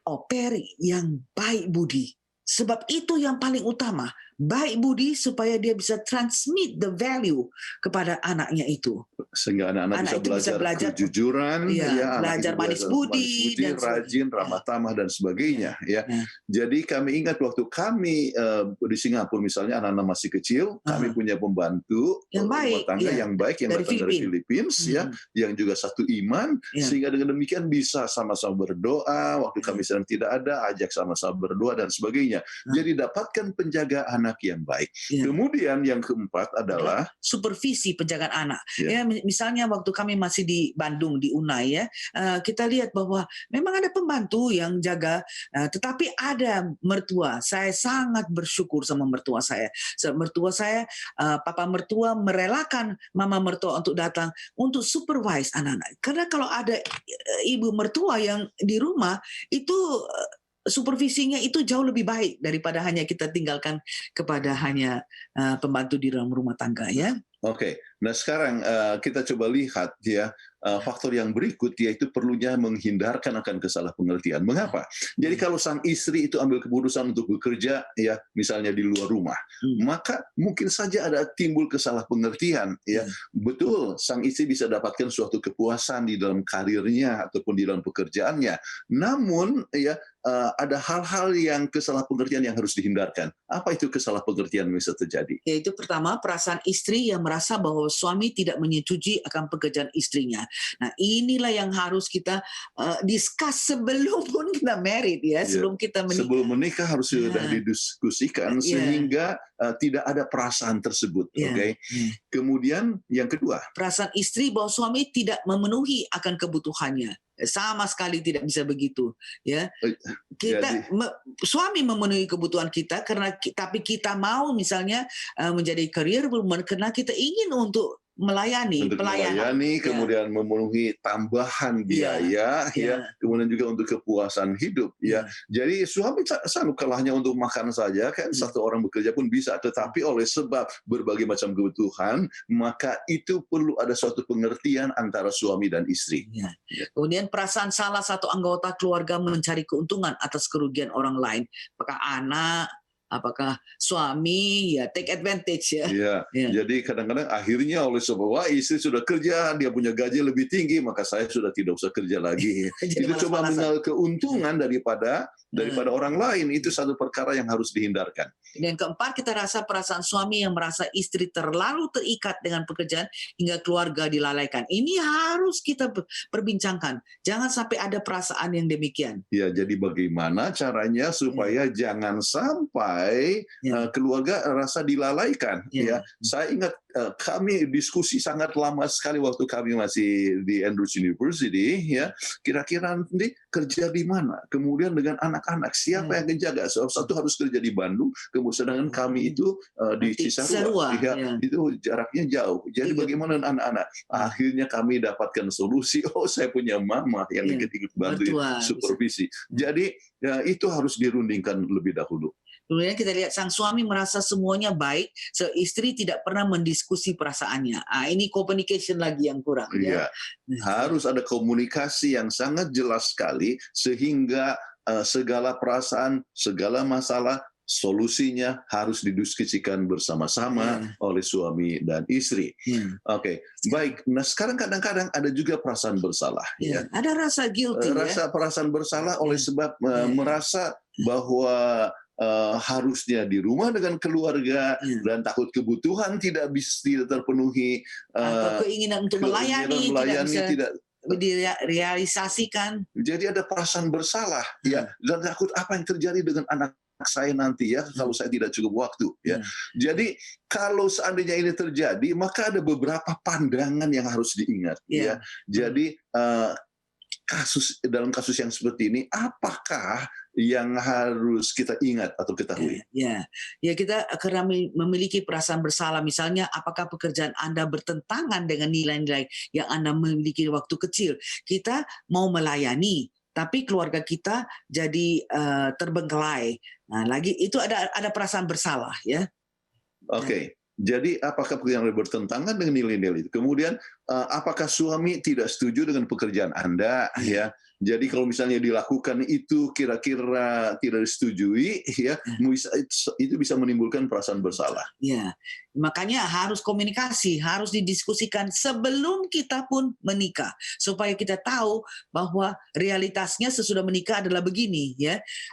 au pair yang baik budi. Sebab itu yang paling utama, baik budi, supaya dia bisa transmit the value kepada anaknya itu. Sehingga anak-anak bisa belajar kejujuran, belajar manis budi, dan rajin, ramah tamah dan sebagainya. Jadi kami ingat waktu kami di Singapura misalnya, anak-anak masih kecil, kami punya pembantu yang rumah tangga yang baik, yang datang dari Filipina, yang juga satu iman, sehingga dengan demikian bisa sama-sama berdoa. Waktu kami sedang tidak ada, ajak sama-sama berdoa dan sebagainya. Jadi dapatkan penjaga anak yang baik. Kemudian yang keempat adalah supervisi penjagaan anak. Ya, misalnya waktu kami masih di Bandung di UNAI, ya, kita lihat bahwa memang ada pembantu yang jaga, tetapi ada mertua. Saya sangat bersyukur sama mertua saya. Mertua saya, papa mertua merelakan mama mertua untuk datang untuk supervise anak-anak. Karena kalau ada ibu mertua yang di rumah itu supervisinya itu jauh lebih baik daripada hanya kita tinggalkan kepada hanya pembantu di dalam rumah tangga, ya. Oke. Nah sekarang kita coba lihat ya faktor yang berikut, yaitu perlunya menghindarkan akan kesalahpengertian. Mengapa? Jadi kalau sang istri itu ambil keputusan untuk bekerja ya misalnya di luar rumah, maka mungkin saja ada timbul kesalahpengertian ya. Betul, sang istri bisa dapatkan suatu kepuasan di dalam karirnya ataupun di dalam pekerjaannya. Namun ya ada hal-hal yang kesalahpengertian yang harus dihindarkan. Apa itu kesalahpengertian yang bisa terjadi? Yaitu pertama, perasaan istri yang merasa bahwa suami tidak menyetujui akan pekerjaan istrinya. Nah, inilah yang harus kita discuss sebelum pun kita married ya, sebelum kita menikah. Sebelum menikah harus sudah didiskusikan sehingga tidak ada perasaan tersebut. Oke. Kemudian yang kedua, perasaan istri bahwa suami tidak memenuhi akan kebutuhannya. Sama sekali tidak bisa begitu, ya. Suami memenuhi kebutuhan kita tapi kita mau misalnya menjadi career woman karena kita ingin untuk melayani, kemudian memenuhi tambahan biaya, kemudian juga untuk kepuasan hidup, ya. Jadi suami sanggup kalahnya untuk makan saja, kan satu orang bekerja pun bisa, tetapi oleh sebab berbagai macam kebutuhan, maka itu perlu ada suatu pengertian antara suami dan istri. Kemudian perasaan salah satu anggota keluarga mencari keuntungan atas kerugian orang lain, apakah anak, apakah suami, ya take advantage ya. Jadi kadang-kadang akhirnya oleh sebab istri sudah kerja, dia punya gaji lebih tinggi, maka saya sudah tidak usah kerja lagi. Itu coba mengambil keuntungan daripada orang lain, itu satu perkara yang harus dihindarkan. Dan keempat, kita rasa perasaan suami yang merasa istri terlalu terikat dengan pekerjaan hingga keluarga dilalaikan. Ini harus kita perbincangkan. Jangan sampai ada perasaan yang demikian. Ya, jadi bagaimana caranya supaya jangan sampai keluarga rasa dilalaikan. Saya ingat kami diskusi sangat lama sekali waktu kami masih di Andrews University. Kira-kira nanti kerja di mana? Kemudian dengan anak-anak siapa yang menjaga? Satu harus kerja di Bandung, kemudian sedangkan kami itu di Cisarua. Itu jaraknya jauh. Jadi bagaimana dengan anak-anak? Akhirnya kami dapatkan solusi. Saya punya mama yang ikut bantu supervisi. Jadi itu harus dirundingkan lebih dahulu. Kemudian kita lihat sang suami merasa semuanya baik, istri tidak pernah mendiskusi perasaannya. Ini communication lagi yang kurang. Harus ada komunikasi yang sangat jelas sekali sehingga segala perasaan, segala masalah, solusinya harus didiskusikan bersama-sama oleh suami dan istri. Oke, baik. Nah sekarang kadang-kadang ada juga perasaan bersalah. Ada rasa guilty. Perasaan bersalah oleh sebab merasa bahwa harusnya di rumah dengan keluarga dan takut kebutuhan tidak terpenuhi, keinginan untuk melayani tidak direalisasikan. Jadi ada perasaan bersalah dan takut apa yang terjadi dengan anak saya nanti kalau saya tidak cukup waktu Jadi kalau seandainya ini terjadi maka ada beberapa pandangan yang harus diingat Jadi dalam kasus yang seperti ini, apakah yang harus kita ingat atau ketahui? Kita karena memiliki perasaan bersalah, misalnya apakah pekerjaan Anda bertentangan dengan nilai-nilai yang Anda miliki waktu kecil. Kita mau melayani, tapi keluarga kita jadi terbengkelai. Nah, lagi itu ada perasaan bersalah Oke. Jadi apakah pekerjaan bertentangan dengan nilai-nilai itu? Kemudian apakah suami tidak setuju dengan pekerjaan Anda? Jadi kalau misalnya dilakukan itu kira-kira tidak disetujui, itu bisa menimbulkan perasaan bersalah. Makanya harus komunikasi, harus didiskusikan sebelum kita pun menikah, supaya kita tahu bahwa realitasnya sesudah menikah adalah begini.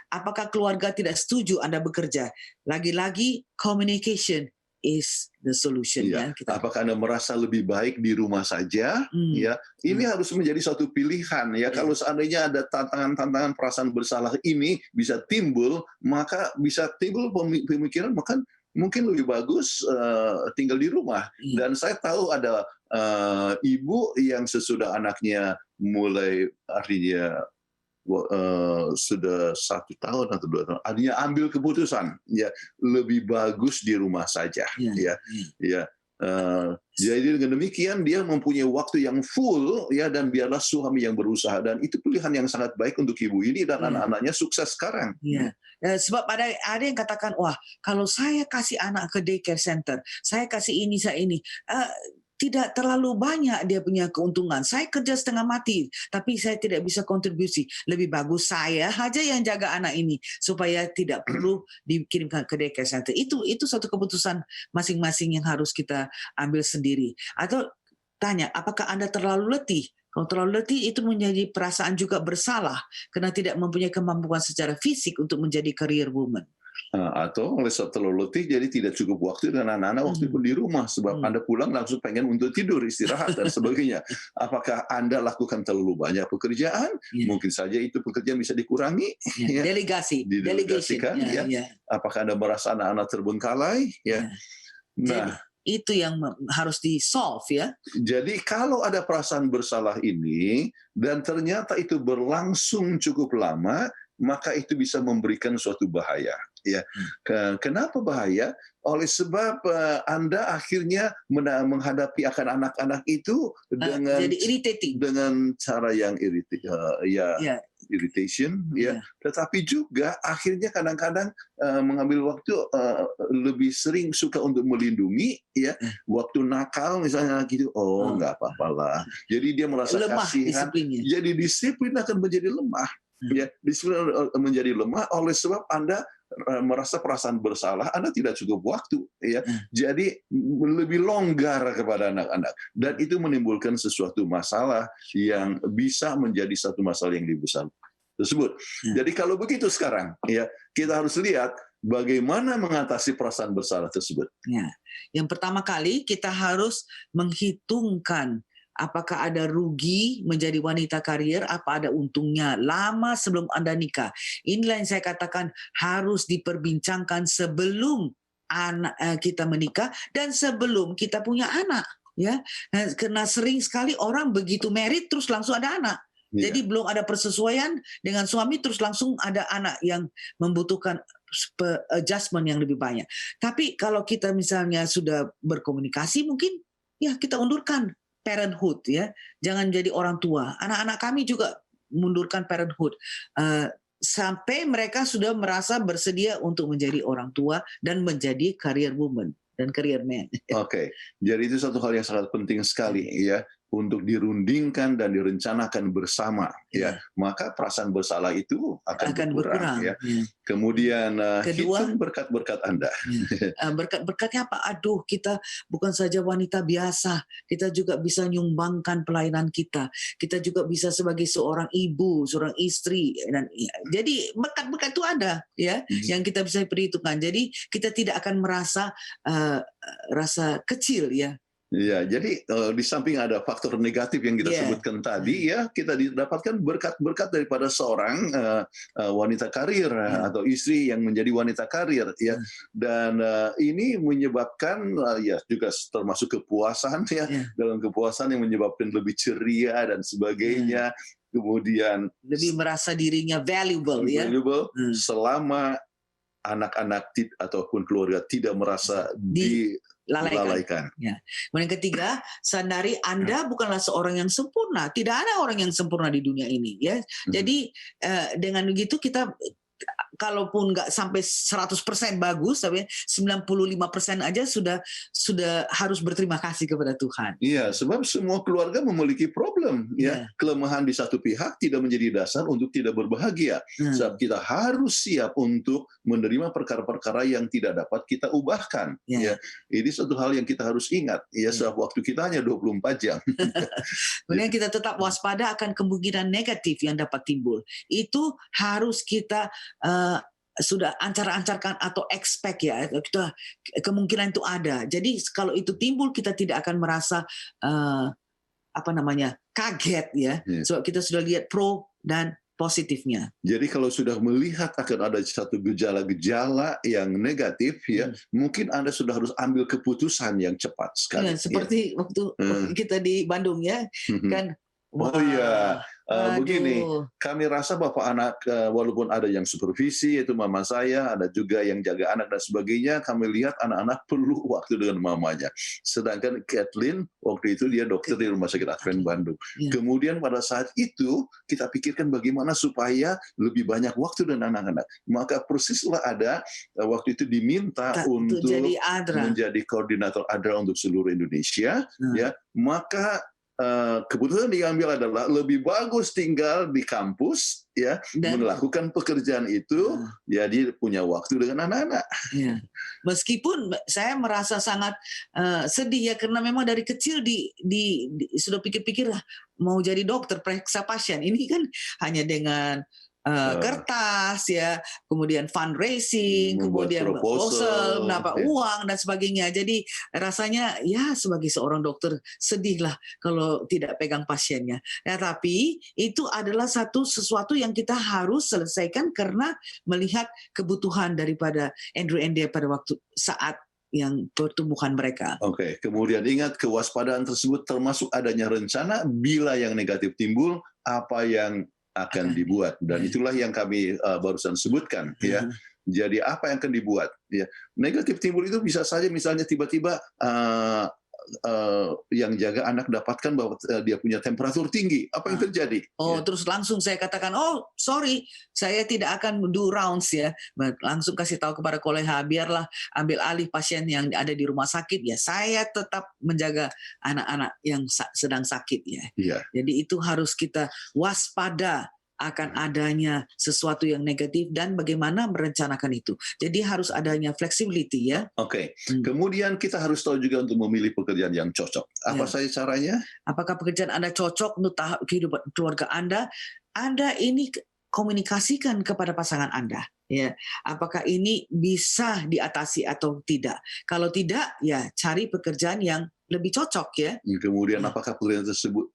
Apakah keluarga tidak setuju Anda bekerja? Lagi-lagi communication is the solution. Apakah Anda merasa lebih baik di rumah saja? Ini harus menjadi suatu pilihan. Kalau seandainya ada tantangan-tantangan perasaan bersalah ini bisa timbul, maka bisa timbul pemikiran mungkin lebih bagus tinggal di rumah. Dan saya tahu ada ibu yang sesudah anaknya mulai artinya sudah 1 tahun atau 2 tahun, artinya ambil keputusan lebih bagus di rumah saja. Jadi dengan demikian dia mempunyai waktu yang full dan biarlah suami yang berusaha, dan itu pilihan yang sangat baik untuk ibu ini dan anak-anaknya sukses sekarang. Sebab ada yang katakan, wah kalau saya kasih anak ke daycare center, saya kasih ini, saya ini. tidak terlalu banyak dia punya keuntungan. Saya kerja setengah mati, tapi saya tidak bisa kontribusi. Lebih bagus saya aja yang jaga anak ini supaya tidak perlu dikirimkan ke daycare center. Itu satu keputusan masing-masing yang harus kita ambil sendiri. Atau tanya, apakah Anda terlalu letih? Kalau terlalu letih itu menjadi perasaan juga bersalah karena tidak mempunyai kemampuan secara fisik untuk menjadi career woman. Atau oleh sebab terlalu letih jadi tidak cukup waktu dengan anak-anak waktu pun di rumah sebab Anda pulang langsung pengen untuk tidur, istirahat dan sebagainya. Apakah Anda lakukan terlalu banyak pekerjaan? Mungkin saja itu pekerjaan bisa dikurangi. Delegasikan. Apakah Anda merasa anak-anak terbengkalai? Nah, itu yang harus di-solve ya. Jadi kalau ada perasaan bersalah ini dan ternyata itu berlangsung cukup lama, maka itu bisa memberikan suatu bahaya. Ya, kenapa bahaya? Oleh sebab Anda akhirnya menghadapi akan anak-anak itu dengan jadi irritating, dengan cara yang irritation, Tetapi juga akhirnya kadang-kadang mengambil waktu lebih sering suka untuk melindungi, waktu nakal misalnya gitu, nggak apa-apalah. Jadi dia merasa lemah kasihan. disiplinnya. Jadi disiplin akan menjadi lemah. Disiplin menjadi lemah oleh sebab Anda merasa perasaan bersalah, Anda tidak cukup waktu, Jadi lebih longgar kepada anak-anak dan itu menimbulkan sesuatu masalah yang bisa menjadi satu masalah yang lebih besar tersebut. Jadi kalau begitu sekarang, kita harus lihat bagaimana mengatasi perasaan bersalah tersebut. Yang pertama kali kita harus menghitungkan apakah ada rugi menjadi wanita karir, apa ada untungnya lama sebelum Anda nikah. Inilah yang saya katakan harus diperbincangkan sebelum kita menikah dan sebelum kita punya anak. Karena sering sekali orang begitu married terus langsung ada anak. Jadi belum ada persesuaian dengan suami terus langsung ada anak yang membutuhkan adjustment yang lebih banyak. Tapi kalau kita misalnya sudah berkomunikasi mungkin kita undurkan parenthood, jangan jadi orang tua. Anak-anak kami juga mundurkan parenthood sampai mereka sudah merasa bersedia untuk menjadi orang tua dan menjadi career woman dan career man. Oke, jadi itu satu hal yang sangat penting sekali untuk dirundingkan dan direncanakan bersama, maka perasaan bersalah itu akan berkurang. Kemudian kedua, hitung berkat-berkat Anda. Berkat-berkatnya apa? Aduh, kita bukan saja wanita biasa, kita juga bisa nyumbangkan pelayanan kita. Kita juga bisa sebagai seorang ibu, seorang istri, dan jadi berkat-berkat itu ada, yang kita bisa perhitungkan. Jadi kita tidak akan merasa rasa kecil, jadi di samping ada faktor negatif yang kita sebutkan tadi, kita didapatkan berkat-berkat daripada seorang wanita karir atau istri yang menjadi wanita karir, dan ini menyebabkan juga termasuk kepuasan, dalam kepuasan yang menyebabkan lebih ceria dan sebagainya, kemudian lebih merasa dirinya valuable, selama anak-anak ataupun keluarga tidak merasa dilalaikan. Kemudian ketiga, sadari Anda bukanlah seorang yang sempurna. Tidak ada orang yang sempurna di dunia ini. Jadi dengan begitu kita kalaupun nggak sampai 100% bagus, tapi 95% aja sudah harus berterima kasih kepada Tuhan. Iya, sebab semua keluarga memiliki problem. Kelemahan di satu pihak tidak menjadi dasar untuk tidak berbahagia. Sebab kita harus siap untuk menerima perkara-perkara yang tidak dapat kita ubahkan. Ini satu hal yang kita harus ingat. Sebab waktu kita hanya 24 jam. Kemudian kita tetap waspada akan kemungkinan negatif yang dapat timbul. Itu harus kita sudah ancar-ancarkan atau expect, kita kemungkinan itu ada. Jadi kalau itu timbul kita tidak akan merasa kaget, sebab kita sudah lihat pro dan positifnya. Jadi kalau sudah melihat akan ada satu gejala-gejala yang negatif, mungkin Anda sudah harus ambil keputusan yang cepat sekali. Seperti waktu kita di Bandung, kan Oh iya, begini, Aduh. kami rasa Bapak anak, walaupun ada yang supervisi, yaitu mama saya, ada juga yang jaga anak dan sebagainya, kami lihat anak-anak perlu waktu dengan mamanya. Sedangkan Kathleen, waktu itu dia dokter di Rumah Sakit Advent Bandung. Iya. Kemudian pada saat itu, kita pikirkan bagaimana supaya lebih banyak waktu dengan anak-anak. Maka persislah ada, waktu itu diminta Untuk untuk jadi ADRA. menjadi koordinator ADRA untuk seluruh Indonesia, Hmm. ya, maka keputusan diambil adalah lebih bagus tinggal di kampus, ya, Dan melakukan pekerjaan itu, jadi punya waktu dengan anak-anak. ya. Meskipun saya merasa sangat sedih ya, karena memang dari kecil sudah pikir-pikir lah mau jadi dokter periksa pasien. Ini kan hanya dengan kertas ya, kemudian fundraising, Membuat kemudian proposal, mendapat ya. uang dan sebagainya. Jadi rasanya ya sebagai seorang dokter sedih lah kalau tidak pegang pasiennya. Ya, tapi itu adalah sesuatu yang kita harus selesaikan karena melihat kebutuhan daripada Andrew and Dea pada waktu saat yang pertumbuhan mereka. Oke, kemudian ingat kewaspadaan tersebut termasuk adanya rencana bila yang negatif timbul, apa yang akan dibuat, dan itulah yang kami barusan sebutkan, ya. Jadi apa yang akan dibuat, ya. Negatif timbul itu bisa saja misalnya tiba-tiba yang jaga anak dapatkan bahwa dia punya temperatur tinggi, apa yang terjadi? Ya. Terus langsung saya katakan, sorry, saya tidak akan do rounds ya. Langsung kasih tahu kepada kolega, biarlah ambil alih pasien yang ada di rumah sakit ya. Saya tetap menjaga anak-anak yang sedang sakit ya. Iya. Jadi itu harus kita waspada akan adanya sesuatu yang negatif dan bagaimana merencanakan itu. Jadi harus adanya flexibility ya. Oke. Kemudian kita harus tahu juga untuk memilih pekerjaan yang cocok. Apa saja caranya? Apakah pekerjaan Anda cocok untuk tahap kehidupan keluarga Anda? Anda ini komunikasikan kepada pasangan Anda. Ya, apakah ini bisa diatasi atau tidak? Kalau tidak, ya cari pekerjaan yang lebih cocok ya. Kemudian apakah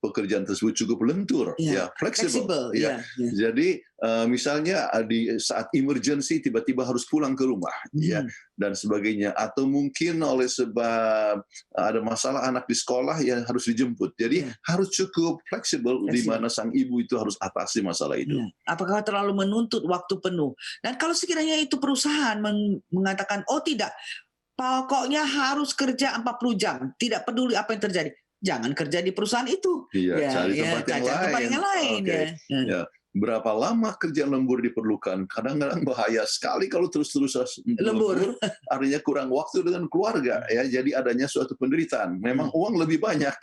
pekerjaan tersebut cukup lentur, ya, fleksibel, ya. Jadi misalnya di saat emergency tiba-tiba harus pulang ke rumah, ya, dan sebagainya, atau mungkin oleh sebab ada masalah anak di sekolah yang harus dijemput. Jadi harus cukup fleksibel di mana sang ibu itu harus atasi masalah itu. Apakah terlalu menuntut waktu penuh? Dan kalau sekiranya itu perusahaan mengatakan, tidak, pokoknya harus kerja 40 jam, tidak peduli apa yang terjadi. Jangan kerja di perusahaan itu. Iya, cari tempat yang lain. Okay. Ya. Berapa lama kerja lembur diperlukan? Kadang-kadang bahaya sekali kalau terus-terusan lembur. Artinya kurang waktu dengan keluarga, ya. Jadi adanya suatu penderitaan. Memang uang lebih banyak,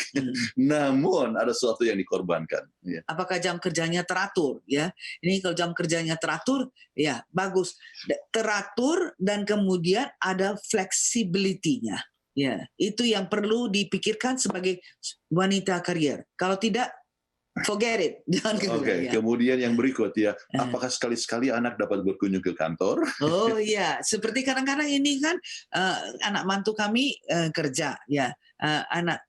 namun ada sesuatu yang dikorbankan. Ya. Apakah jam kerjanya teratur? Ya, ini kalau jam kerjanya teratur, ya bagus. Teratur dan kemudian ada flexibility-nya. Ya, itu yang perlu dipikirkan sebagai wanita karier. Kalau tidak, forget it. Jangan Oke, kemudian yang berikut ya, apakah sekali-sekali anak dapat berkunjung ke kantor? Oh iya, seperti kadang-kadang ini kan anak mantu kami kerja ya, anak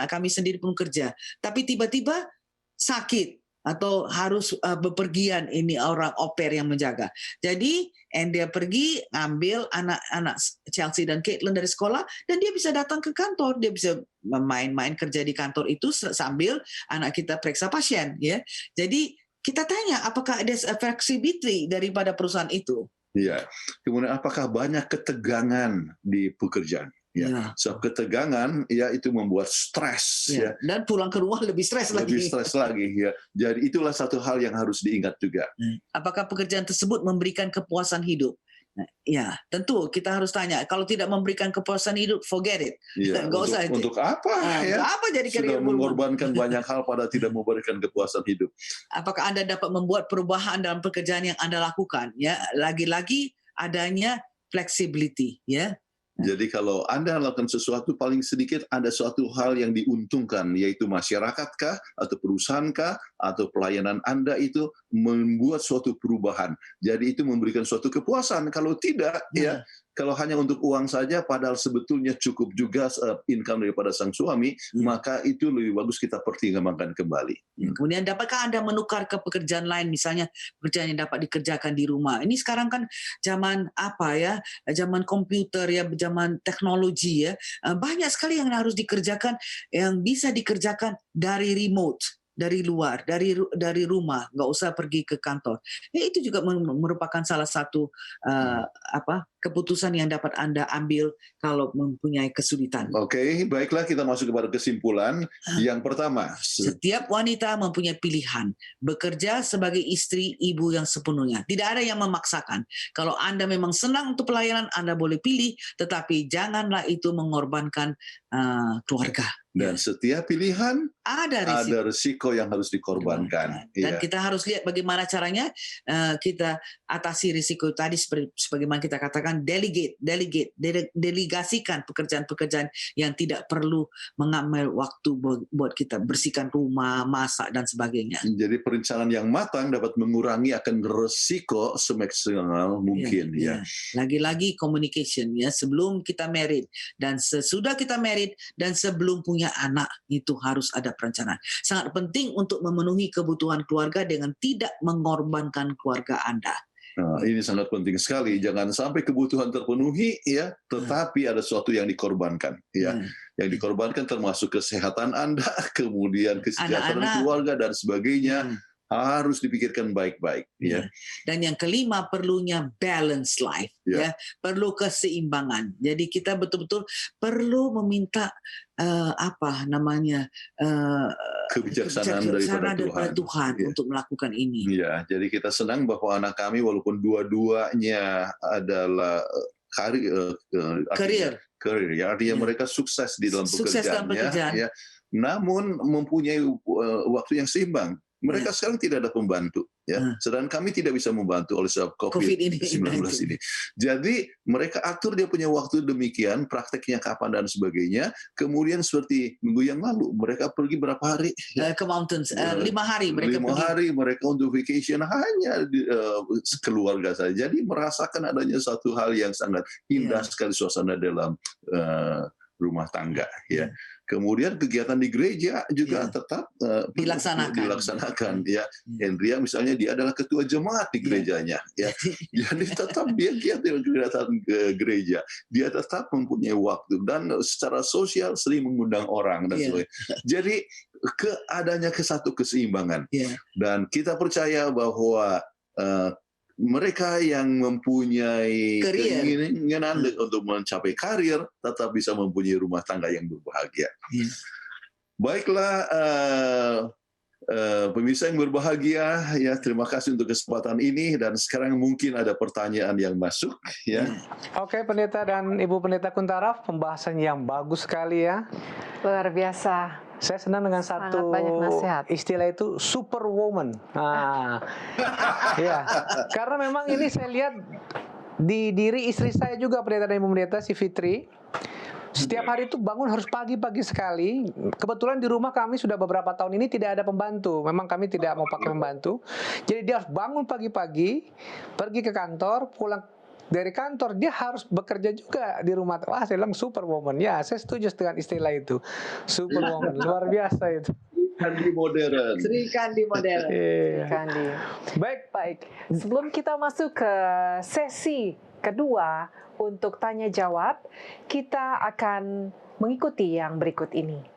kami sendiri pun kerja, tapi tiba-tiba sakit atau harus bepergian, ini orang au pair yang menjaga. Jadi dia pergi ambil anak-anak Chelsea dan Caitlin dari sekolah dan dia bisa datang ke kantor, dia bisa main-main kerja di kantor itu sambil anak kita periksa pasien ya. Jadi kita tanya apakah ada flexibility daripada perusahaan itu. Iya. Kemudian apakah banyak ketegangan di pekerjaan? Ya. So, ketegangan ya itu membuat stres ya. Dan pulang ke rumah lebih stres lagi. Lebih stres lagi ya. Jadi itulah satu hal yang harus diingat juga. Apakah pekerjaan tersebut memberikan kepuasan hidup? Ya, tentu kita harus tanya. Kalau tidak memberikan kepuasan hidup, forget it. Ya, untuk apa? Ya? Apa jadi sudah mengorbankan banyak hal pada tidak memberikan kepuasan hidup. Apakah Anda dapat membuat perubahan dalam pekerjaan yang Anda lakukan? Ya, lagi-lagi adanya flexibility. Ya. Jadi kalau Anda lakukan sesuatu, paling sedikit ada suatu hal yang diuntungkan, yaitu masyarakatkah, atau perusahaannkah, atau pelayanan Anda itu membuat suatu perubahan. Jadi itu memberikan suatu kepuasan. Kalau tidak, ya kalau hanya untuk uang saja, padahal sebetulnya cukup juga income daripada sang suami, maka itu lebih bagus kita pertimbangkan kembali. Kemudian dapatkah Anda menukar ke pekerjaan lain, misalnya pekerjaan yang dapat dikerjakan di rumah? Ini sekarang kan zaman apa ya? Zaman komputer ya, zaman teknologi ya. Banyak sekali yang harus dikerjakan, yang bisa dikerjakan dari remote. dari luar, dari rumah, nggak usah pergi ke kantor. Itu juga merupakan salah satu keputusan yang dapat Anda ambil kalau mempunyai kesulitan. Oke, baiklah kita masuk kepada kesimpulan. Yang pertama, setiap wanita mempunyai pilihan bekerja sebagai istri, ibu yang sepenuhnya. Tidak ada yang memaksakan. Kalau Anda memang senang untuk pelayanan, Anda boleh pilih, tetapi janganlah itu mengorbankan keluarga. Dan setiap pilihan ada risiko yang harus dikorbankan. Dan kita harus lihat bagaimana caranya kita atasi risiko tadi, sebagaimana kita katakan, delegasikan pekerjaan-pekerjaan yang tidak perlu mengambil waktu buat kita bersihkan rumah, masak dan sebagainya. Jadi perencanaan yang matang dapat mengurangi akan risiko semaksimal mungkin. Lagi-lagi communication sebelum kita married dan sesudah kita married dan sebelum punya anak, itu harus ada perencanaan. Sangat penting untuk memenuhi kebutuhan keluarga dengan tidak mengorbankan keluarga Anda. Nah, ini sangat penting sekali. Jangan sampai kebutuhan terpenuhi, tetapi ada sesuatu yang dikorbankan. Yang dikorbankan termasuk kesehatan Anda, kemudian kesejahteraan keluarga dan sebagainya. Harus dipikirkan baik-baik. Dan yang kelima, perlunya balance life. Perlu keseimbangan. Jadi kita betul-betul perlu meminta kebijaksanaan daripada Tuhan untuk melakukan ini. Jadi kita senang bahwa anak kami walaupun dua-duanya adalah karir, artinya mereka sukses di dalam pekerjaannya, namun mempunyai waktu yang seimbang. Mereka sekarang tidak ada pembantu, sedangkan kami tidak bisa membantu oleh sebab COVID-19 ini. Jadi mereka atur dia punya waktu demikian, prakteknya kapan dan sebagainya. Kemudian seperti minggu yang lalu mereka pergi berapa hari? Ke mountains, 5 hari mereka 5 hari mereka untuk vacation hanya keluarga saja. Jadi merasakan adanya satu hal yang sangat indah sekali suasana dalam rumah tangga. Kemudian kegiatan di gereja juga tetap dilaksanakan. Hendria misalnya dia adalah ketua jemaat di gerejanya. Jadi tetap dia giat dengan kegiatan gereja. Dia tetap mempunyai waktu dan secara sosial sering mengundang orang dan sebagainya. Jadi adanya satu keseimbangan. Dan kita percaya bahwa mereka yang mempunyai keinginan untuk mencapai karir tetap bisa mempunyai rumah tangga yang berbahagia. Baiklah, pemirsa yang berbahagia, terima kasih untuk kesempatan ini dan sekarang mungkin ada pertanyaan yang masuk. Oke, Pendeta dan Ibu Pendeta Kuntaraf, pembahasan yang bagus sekali ya. Luar biasa. Saya senang dengan satu istilah itu superwoman. Karena memang ini saya lihat di diri istri saya juga, Pendeta dan Ibu Pendeta, si Fitri. Setiap hari itu bangun harus pagi-pagi sekali. Kebetulan di rumah kami sudah beberapa tahun ini tidak ada pembantu. Memang kami tidak mau pakai pembantu. Jadi dia harus bangun pagi-pagi, pergi ke kantor, pulang dari kantor dia harus bekerja juga di rumah. Wah, saya bilang superwoman. Ya, saya setuju dengan istilah itu. Superwoman, luar biasa itu. Sri Kandi modern. Baik. Sebelum kita masuk ke sesi kedua untuk tanya jawab, kita akan mengikuti yang berikut ini.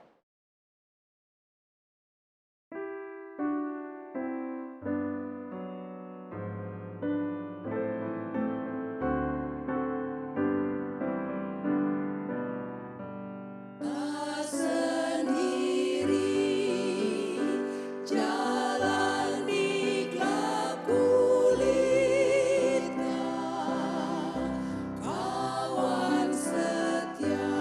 Kawan setia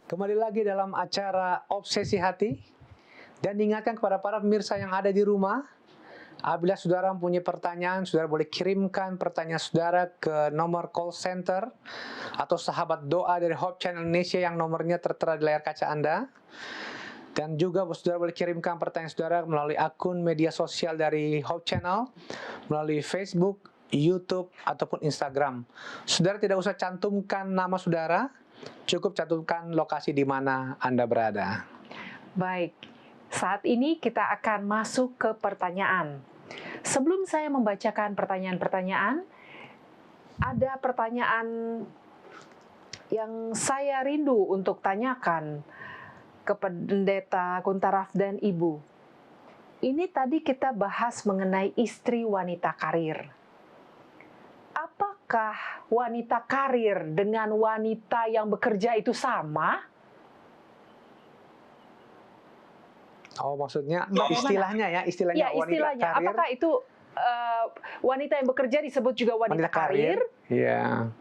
Kembali lagi dalam acara Obsesi Hati. Dan diingatkan kepada para pemirsa yang ada di rumah, apabila saudara mempunyai pertanyaan, saudara boleh kirimkan pertanyaan saudara ke nomor call center atau sahabat doa dari Hope Channel Indonesia yang nomornya tertera di layar kaca Anda. Dan juga saudara boleh kirimkan pertanyaan saudara melalui akun media sosial dari Hope Channel, melalui Facebook, YouTube, ataupun Instagram. Saudara tidak usah cantumkan nama saudara, cukup cantumkan lokasi di mana Anda berada. Baik, saat ini kita akan masuk ke pertanyaan. Sebelum saya membacakan pertanyaan-pertanyaan, ada pertanyaan yang saya rindu untuk tanyakan ke Pendeta Kuntaraf dan Ibu. Ini tadi kita bahas mengenai istri wanita karir. Apakah wanita karir dengan wanita yang bekerja itu sama? Oh, maksudnya Bagaimana? istilahnya Ya, wanita istilahnya. karir. Apakah itu wanita yang bekerja disebut juga wanita karir? Iya.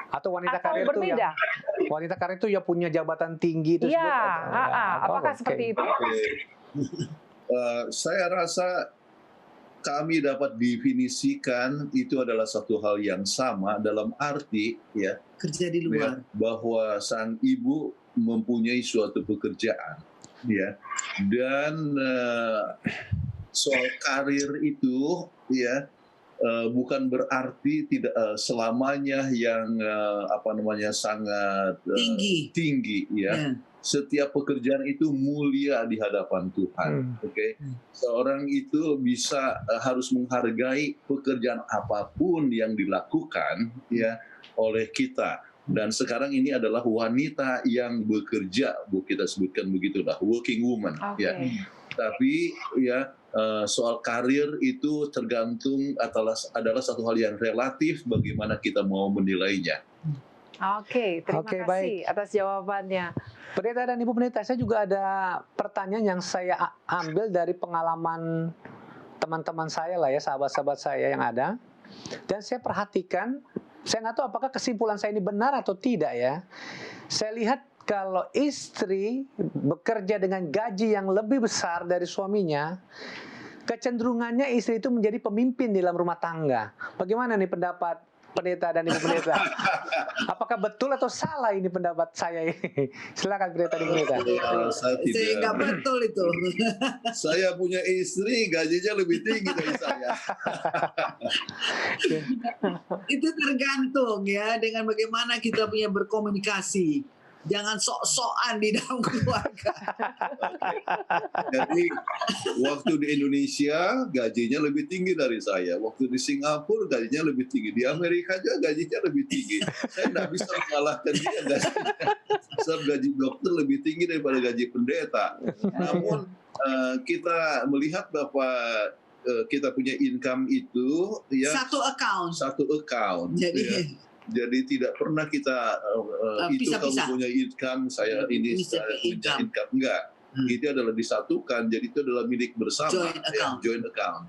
Atau wanita Atau karir itu yang berbeda? wanita karir itu ya punya jabatan tinggi itu Ya, apakah oke. seperti itu? Saya rasa kami dapat definisikan itu adalah satu hal yang sama dalam arti ya Kerja di luar. bahwa sang ibu mempunyai suatu pekerjaan ya, dan soal karir itu ya bukan berarti tidak selamanya yang sangat tinggi ya. Ya. Setiap pekerjaan itu mulia di hadapan Tuhan. Oke, seorang itu bisa harus menghargai pekerjaan apapun yang dilakukan ya oleh kita. Dan sekarang ini adalah wanita yang bekerja, Bu, kita sebutkan begitulah, working woman Oke. ya. Tapi ya soal karir itu tergantung adalah satu hal yang relatif bagaimana kita mau menilainya. Oke, terima Oke, kasih baik. atas jawabannya. Pendeta dan Ibu Pendeta, saya juga ada pertanyaan yang saya ambil dari pengalaman teman-teman saya lah ya, sahabat-sahabat saya yang ada. Dan saya perhatikan, saya nggak tahu apakah kesimpulan saya ini benar atau tidak ya. Saya lihat kalau istri bekerja dengan gaji yang lebih besar dari suaminya, kecenderungannya istri itu menjadi pemimpin di dalam rumah tangga. Bagaimana nih pendapat Pendeta dan Ibu Pendeta? Apakah betul atau salah ini pendapat saya ini? Silakan Pendeta dan Ibu Pendeta. Saya Saya nggak betul itu. Saya punya istri gajinya lebih tinggi dari saya. Itu tergantung ya dengan bagaimana kita punya berkomunikasi. Jangan sok-sokan di dalam keluarga. Jadi waktu di Indonesia gajinya lebih tinggi dari saya. Waktu di Singapura gajinya lebih tinggi. Di Amerika juga gajinya lebih tinggi. Saya tidak bisa mengalahkan dia gajinya. Sebab gaji dokter lebih tinggi daripada gaji pendeta. Namun kita melihat bahwa kita punya income itu ya Satu account. Jadi jadi tidak pernah kita itu Pisah-pisah. kamu punya income, saya ini Bisa saya punya income. income. Enggak. Itu adalah disatukan. Jadi itu adalah milik bersama. Joint account. Ya, joint account.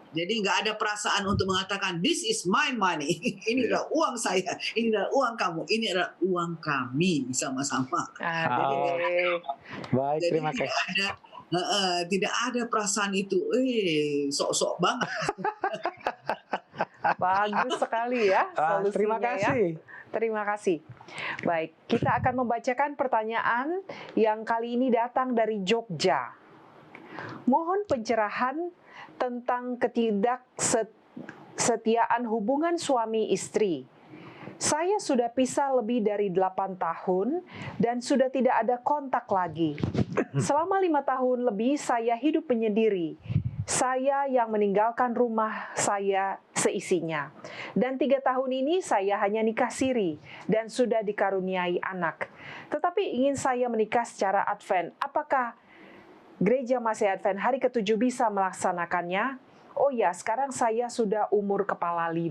Jadi nggak ada perasaan untuk mengatakan this is my money. Ini Ya. adalah uang saya, ini adalah uang kamu, ini adalah uang kami sama-sama. Baik, Jadi terima tidak kasih. tidak ada perasaan itu, sok-sok banget. Bagus sekali ya solusinya Terima ya. kasih. Terima kasih. Baik, kita akan membacakan pertanyaan yang kali ini datang dari Jogja. Mohon pencerahan tentang ketidaksetiaan hubungan suami istri. Saya sudah pisah lebih dari 8 tahun dan sudah tidak ada kontak lagi. Selama 5 tahun lebih saya hidup menyendiri. Saya yang meninggalkan rumah saya seisinya. Dan 3 tahun ini saya hanya nikah siri dan sudah dikaruniai anak. Tetapi ingin saya menikah secara Advent. Apakah Gereja Masih Advent hari ke-7 bisa melaksanakannya? Oh ya, sekarang saya sudah umur kepala 5.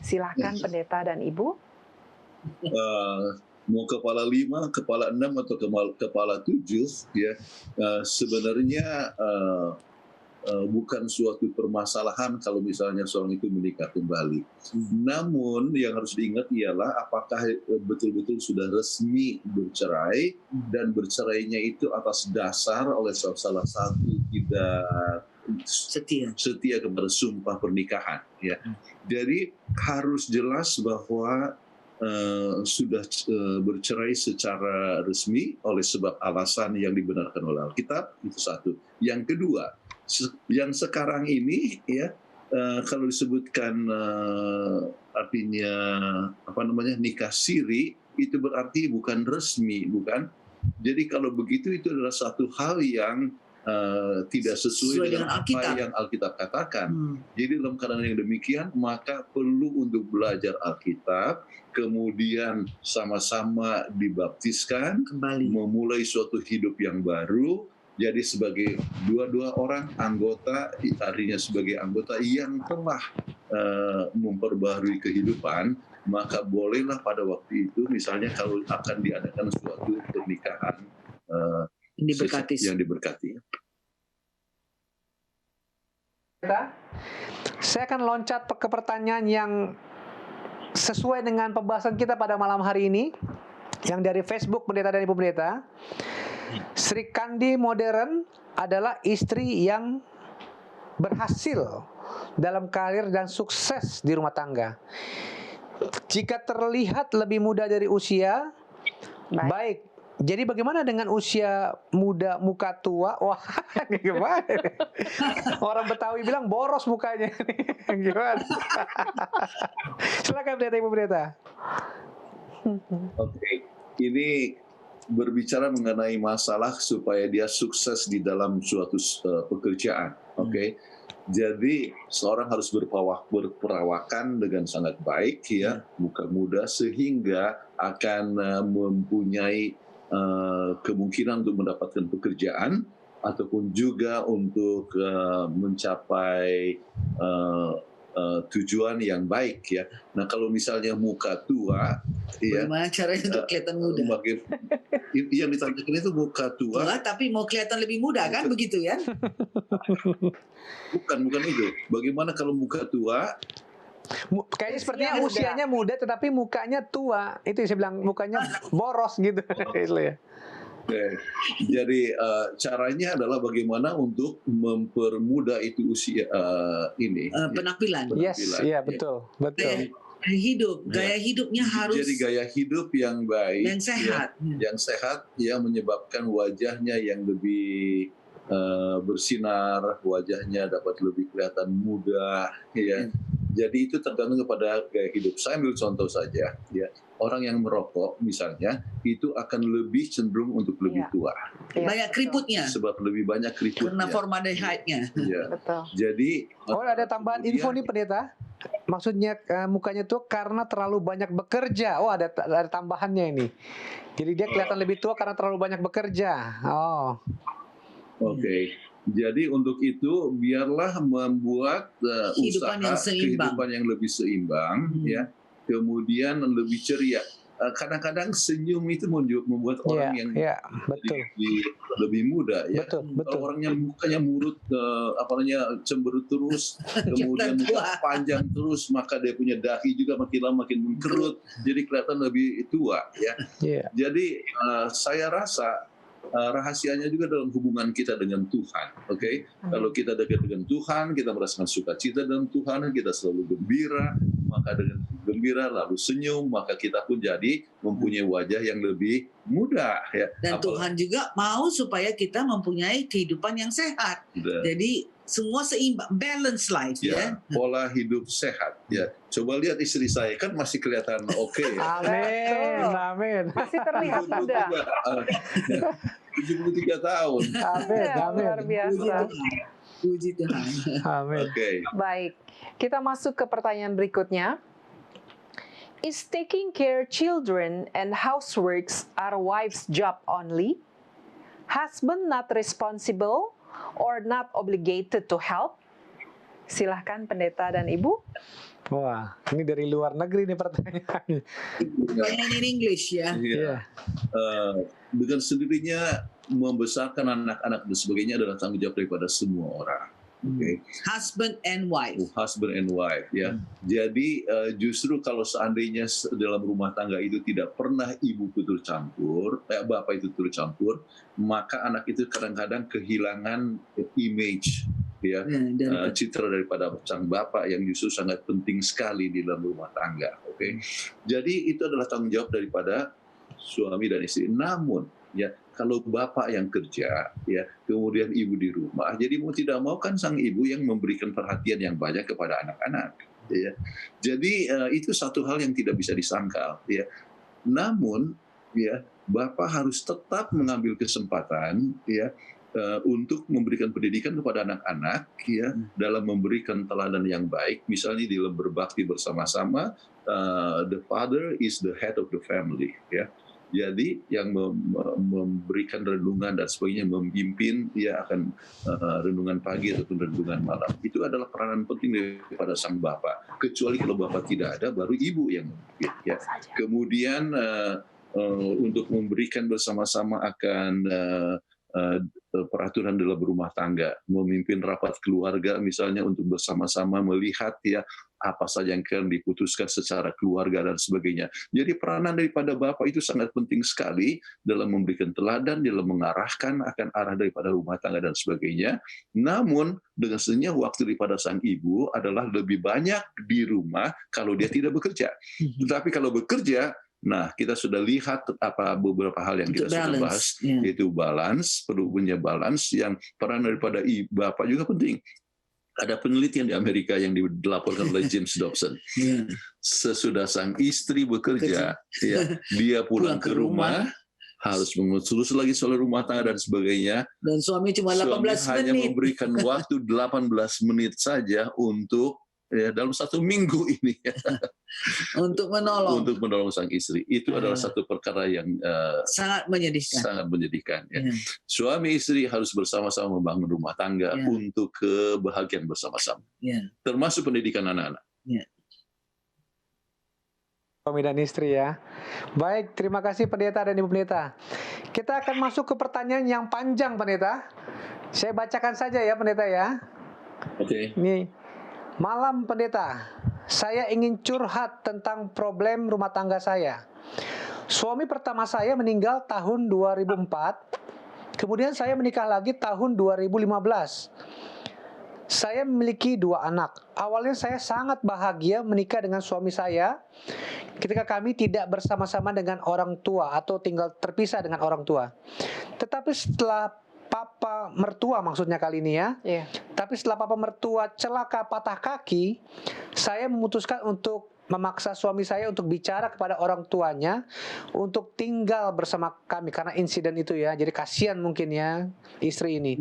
Silahkan Pendeta dan Ibu. Mau kepala 5, kepala 6 atau kepala 7 ya, sebenarnya bukan suatu permasalahan kalau misalnya seorang itu menikah kembali. Namun yang harus diingat ialah apakah betul-betul sudah resmi bercerai dan bercerainya itu atas dasar oleh salah satu tidak setia kepada sumpah pernikahan. Ya. Jadi harus jelas bahwa sudah bercerai secara resmi oleh sebab alasan yang dibenarkan oleh Alkitab, itu satu. Yang kedua, yang sekarang ini ya kalau disebutkan artinya nikah siri, itu berarti bukan resmi, bukan. Jadi kalau begitu itu adalah satu hal yang tidak sesuai dengan apa yang Alkitab katakan. Jadi dalam keadaan yang demikian maka perlu untuk belajar Alkitab, kemudian sama-sama dibaptiskan, memulai suatu hidup yang baru. Jadi sebagai dua-dua orang anggota, artinya sebagai anggota yang telah memperbaharui kehidupan, maka bolehlah pada waktu itu misalnya kalau akan diadakan suatu pernikahan yang diberkati. Saya akan loncat ke pertanyaan yang sesuai dengan pembahasan kita pada malam hari ini, yang dari Facebook Pendeta dan Ibu Pendeta. Sri Kandi modern adalah istri yang berhasil dalam karir dan sukses di rumah tangga. Jika terlihat lebih muda dari usia, baik. Jadi bagaimana dengan usia muda muka tua? Wah, gimana? Orang Betawi bilang boros mukanya. Gimana? Silakan Pendeta, Ibu Pendeta. Oke, ini berbicara mengenai masalah supaya dia sukses di dalam suatu pekerjaan. Oke. Jadi seorang harus berperawakan dengan sangat baik ya, muka muda, sehingga akan mempunyai kemungkinan untuk mendapatkan pekerjaan ataupun juga untuk mencapai tujuan yang baik ya. Nah kalau misalnya muka tua, bagaimana caranya untuk kelihatan muda? Yang ditanyakan itu muka tua, tapi mau kelihatan lebih muda kan, begitu ya? Bukan itu. Bagaimana kalau muka tua? Kayaknya sepertinya usianya muda tetapi mukanya tua. Itu yang saya bilang, mukanya boros gitu. Jadi caranya adalah bagaimana untuk mempermudah itu usia ini penampilan. Yes, iya betul. Gaya hidupnya harus. Jadi gaya hidup yang baik, yang sehat, yang sehat, yang menyebabkan wajahnya yang lebih bersinar, wajahnya dapat lebih kelihatan muda, ya. Jadi itu tergantung kepada gaya hidup. Saya ambil contoh saja, ya. Orang yang merokok misalnya itu akan lebih cenderung untuk lebih tua. Banyak keriputnya. Sebab lebih banyak keriputnya. Karena formaldehyde-nya. Ya. Betul. Jadi ada tambahan info nih Pendeta. Maksudnya mukanya tua karena terlalu banyak bekerja. Oh ada tambahannya ini. Jadi dia kelihatan lebih tua karena terlalu banyak bekerja. Oh. Oke. Jadi untuk itu biarlah membuat usaha kehidupan yang lebih seimbang, ya. Kemudian lebih ceria. Kadang-kadang senyum itu membuat orang yang lebih muda, ya. Betul. Kalau orangnya mukanya murut, cemberut terus, kemudian muka panjang terus, maka dia punya dahi juga makin lama makin mengkerut, jadi kelihatan lebih tua, ya. Jadi saya rasa rahasianya juga dalam hubungan kita dengan Tuhan, oke? Kalau kita dekat dengan Tuhan, kita merasakan sukacita dengan Tuhan, kita selalu gembira, maka dengan gembira lalu senyum, maka kita pun jadi mempunyai wajah yang lebih muda, ya. Dan Tuhan juga mau supaya kita mempunyai kehidupan yang sehat. Jadi semua seimbang, balance life, ya. Pola hidup sehat, ya. Coba lihat istri saya, kan masih kelihatan oke. Amin. Masih terlihat muda. 73 tahun. Amin. Luar biasa. Puji Tuhan. Amin. Baik, kita masuk ke pertanyaan berikutnya. Is taking care children and houseworks are wife's job only? Husband not responsible or not obligated to help? Silahkan Pendeta dan Ibu. Wah, ini dari luar negeri nih pertanyaannya. Pertanyaan in English, ya. Dengan sendirinya membesarkan anak-anak dan sebagainya adalah tanggung jawab daripada semua orang. Oke. Husband and wife. Husband and wife ya. Jadi justru kalau seandainya dalam rumah tangga itu tidak pernah ibu turut campur, bapak itu turut campur, maka anak itu kadang-kadang kehilangan image ya, citra daripada sang bapak yang justru sangat penting sekali di dalam rumah tangga. Oke. Jadi itu adalah tanggung jawab daripada suami dan istri. Namun ya, kalau bapak yang kerja, ya, kemudian ibu di rumah, jadi mau tidak mau kan sang ibu yang memberikan perhatian yang banyak kepada anak-anak, ya. Jadi itu satu hal yang tidak bisa disangkal, ya. Namun, ya, bapak harus tetap mengambil kesempatan, ya, untuk memberikan pendidikan kepada anak-anak, ya, dalam memberikan teladan yang baik, misalnya dalam berbakti bersama-sama. The father is the head of the family, ya. Jadi yang memberikan renungan dan sebagainya, membimbing dia akan renungan pagi ataupun renungan malam. Itu adalah peranan penting daripada sang bapak. Kecuali kalau bapak tidak ada, baru ibu yang memimpin. Ya. Kemudian untuk memberikan bersama-sama akan peraturan dalam rumah tangga, memimpin rapat keluarga misalnya untuk bersama-sama melihat ya apa saja yang akan diputuskan secara keluarga dan sebagainya. Jadi peranan daripada bapak itu sangat penting sekali dalam memberikan teladan, dalam mengarahkan akan arah daripada rumah tangga dan sebagainya. Namun dengan senya waktu daripada sang ibu adalah lebih banyak di rumah kalau dia tidak bekerja. Tetapi kalau bekerja, nah, kita sudah lihat beberapa hal yang kita sudah bahas, yaitu balance, perlu punya balance yang peran daripada bapak juga penting. Ada penelitian di Amerika yang dilaporkan oleh James Dobson. Sesudah sang istri bekerja, ya, dia pulang ke rumah, harus mengurus lagi soal rumah tangga dan sebagainya. Dan suami cuma 18 menit. Hanya memberikan waktu 18 menit saja untuk dalam 1 minggu ini untuk menolong sang istri. Itu adalah satu perkara yang sangat menyedihkan. Ya. Suami istri harus bersama-sama membangun rumah tangga untuk kebahagiaan bersama-sama, termasuk pendidikan anak-anak. Suami dan istri ya. Baik, terima kasih pendeta dan ibu pendeta. Kita akan masuk ke pertanyaan yang panjang, pendeta. Saya bacakan saja ya, pendeta ya. Oke. Ini malam pendeta, saya ingin curhat tentang problem rumah tangga saya. Suami pertama saya meninggal tahun 2004, kemudian saya menikah lagi tahun 2015. Saya memiliki 2 anak. Awalnya saya sangat bahagia menikah dengan suami saya ketika kami tidak bersama-sama dengan orang tua atau tinggal terpisah dengan orang tua. Tetapi setelah papa mertua, maksudnya kali ini ya. Tapi setelah papa mertua celaka patah kaki, saya memutuskan untuk memaksa suami saya untuk bicara kepada orang tuanya untuk tinggal bersama kami karena insiden itu ya. Jadi kasihan mungkin ya istri ini.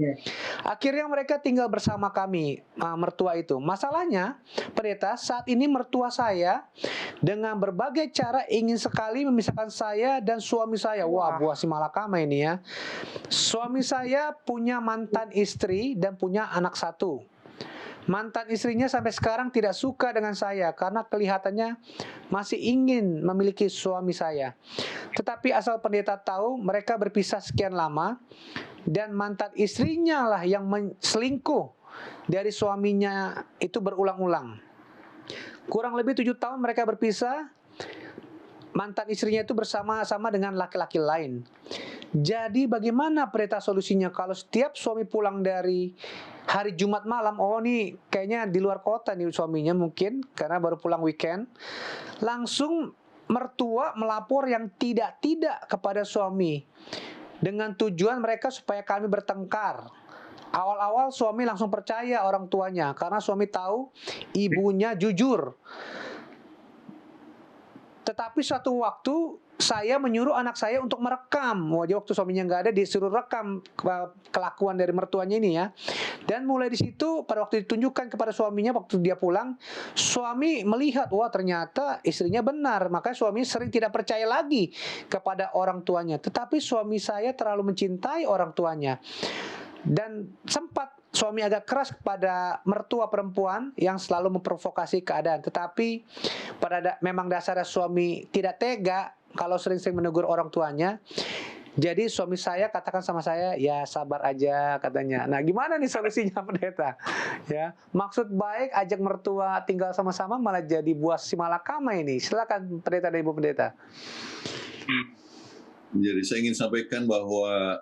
Akhirnya mereka tinggal bersama kami, mertua itu. Masalahnya, pendeta, saat ini mertua saya dengan berbagai cara ingin sekali memisahkan saya dan suami saya. Wah, buah si malakama ini ya. Suami saya punya mantan istri dan punya anak 1. Mantan istrinya sampai sekarang tidak suka dengan saya karena kelihatannya masih ingin memiliki suami saya. Tetapi asal pendeta tahu, mereka berpisah sekian lama dan mantan istrinya lah yang selingkuh dari suaminya itu berulang-ulang. Kurang lebih 7 tahun mereka berpisah. Mantan istrinya itu bersama-sama dengan laki-laki lain. Jadi bagaimana pendeta solusinya kalau setiap suami pulang dari hari Jumat malam, oh nih kayaknya di luar kota nih suaminya mungkin karena baru pulang weekend, langsung mertua melapor yang tidak-tidak kepada suami dengan tujuan mereka supaya kami bertengkar. Awal-awal suami langsung percaya orang tuanya karena suami tahu ibunya jujur. Tetapi suatu waktu saya menyuruh anak saya untuk merekam. Waktu suaminya nggak ada, disuruh rekam kelakuan dari mertuanya ini ya. Dan mulai di situ pada waktu ditunjukkan kepada suaminya waktu dia pulang, suami melihat wah ternyata istrinya benar. Makanya suami sering tidak percaya lagi kepada orang tuanya. Tetapi suami saya terlalu mencintai orang tuanya. Dan sempat suami agak keras kepada mertua perempuan yang selalu memprovokasi keadaan. Tetapi memang dasarnya suami tidak tega kalau sering-sering menegur orang tuanya. Jadi suami saya katakan sama saya, ya sabar aja katanya. Nah, gimana nih solusinya pendeta? Ya, maksud baik ajak mertua tinggal sama-sama malah jadi buah simalakama ini. Silakan pendeta dan ibu pendeta. Jadi saya ingin sampaikan bahwa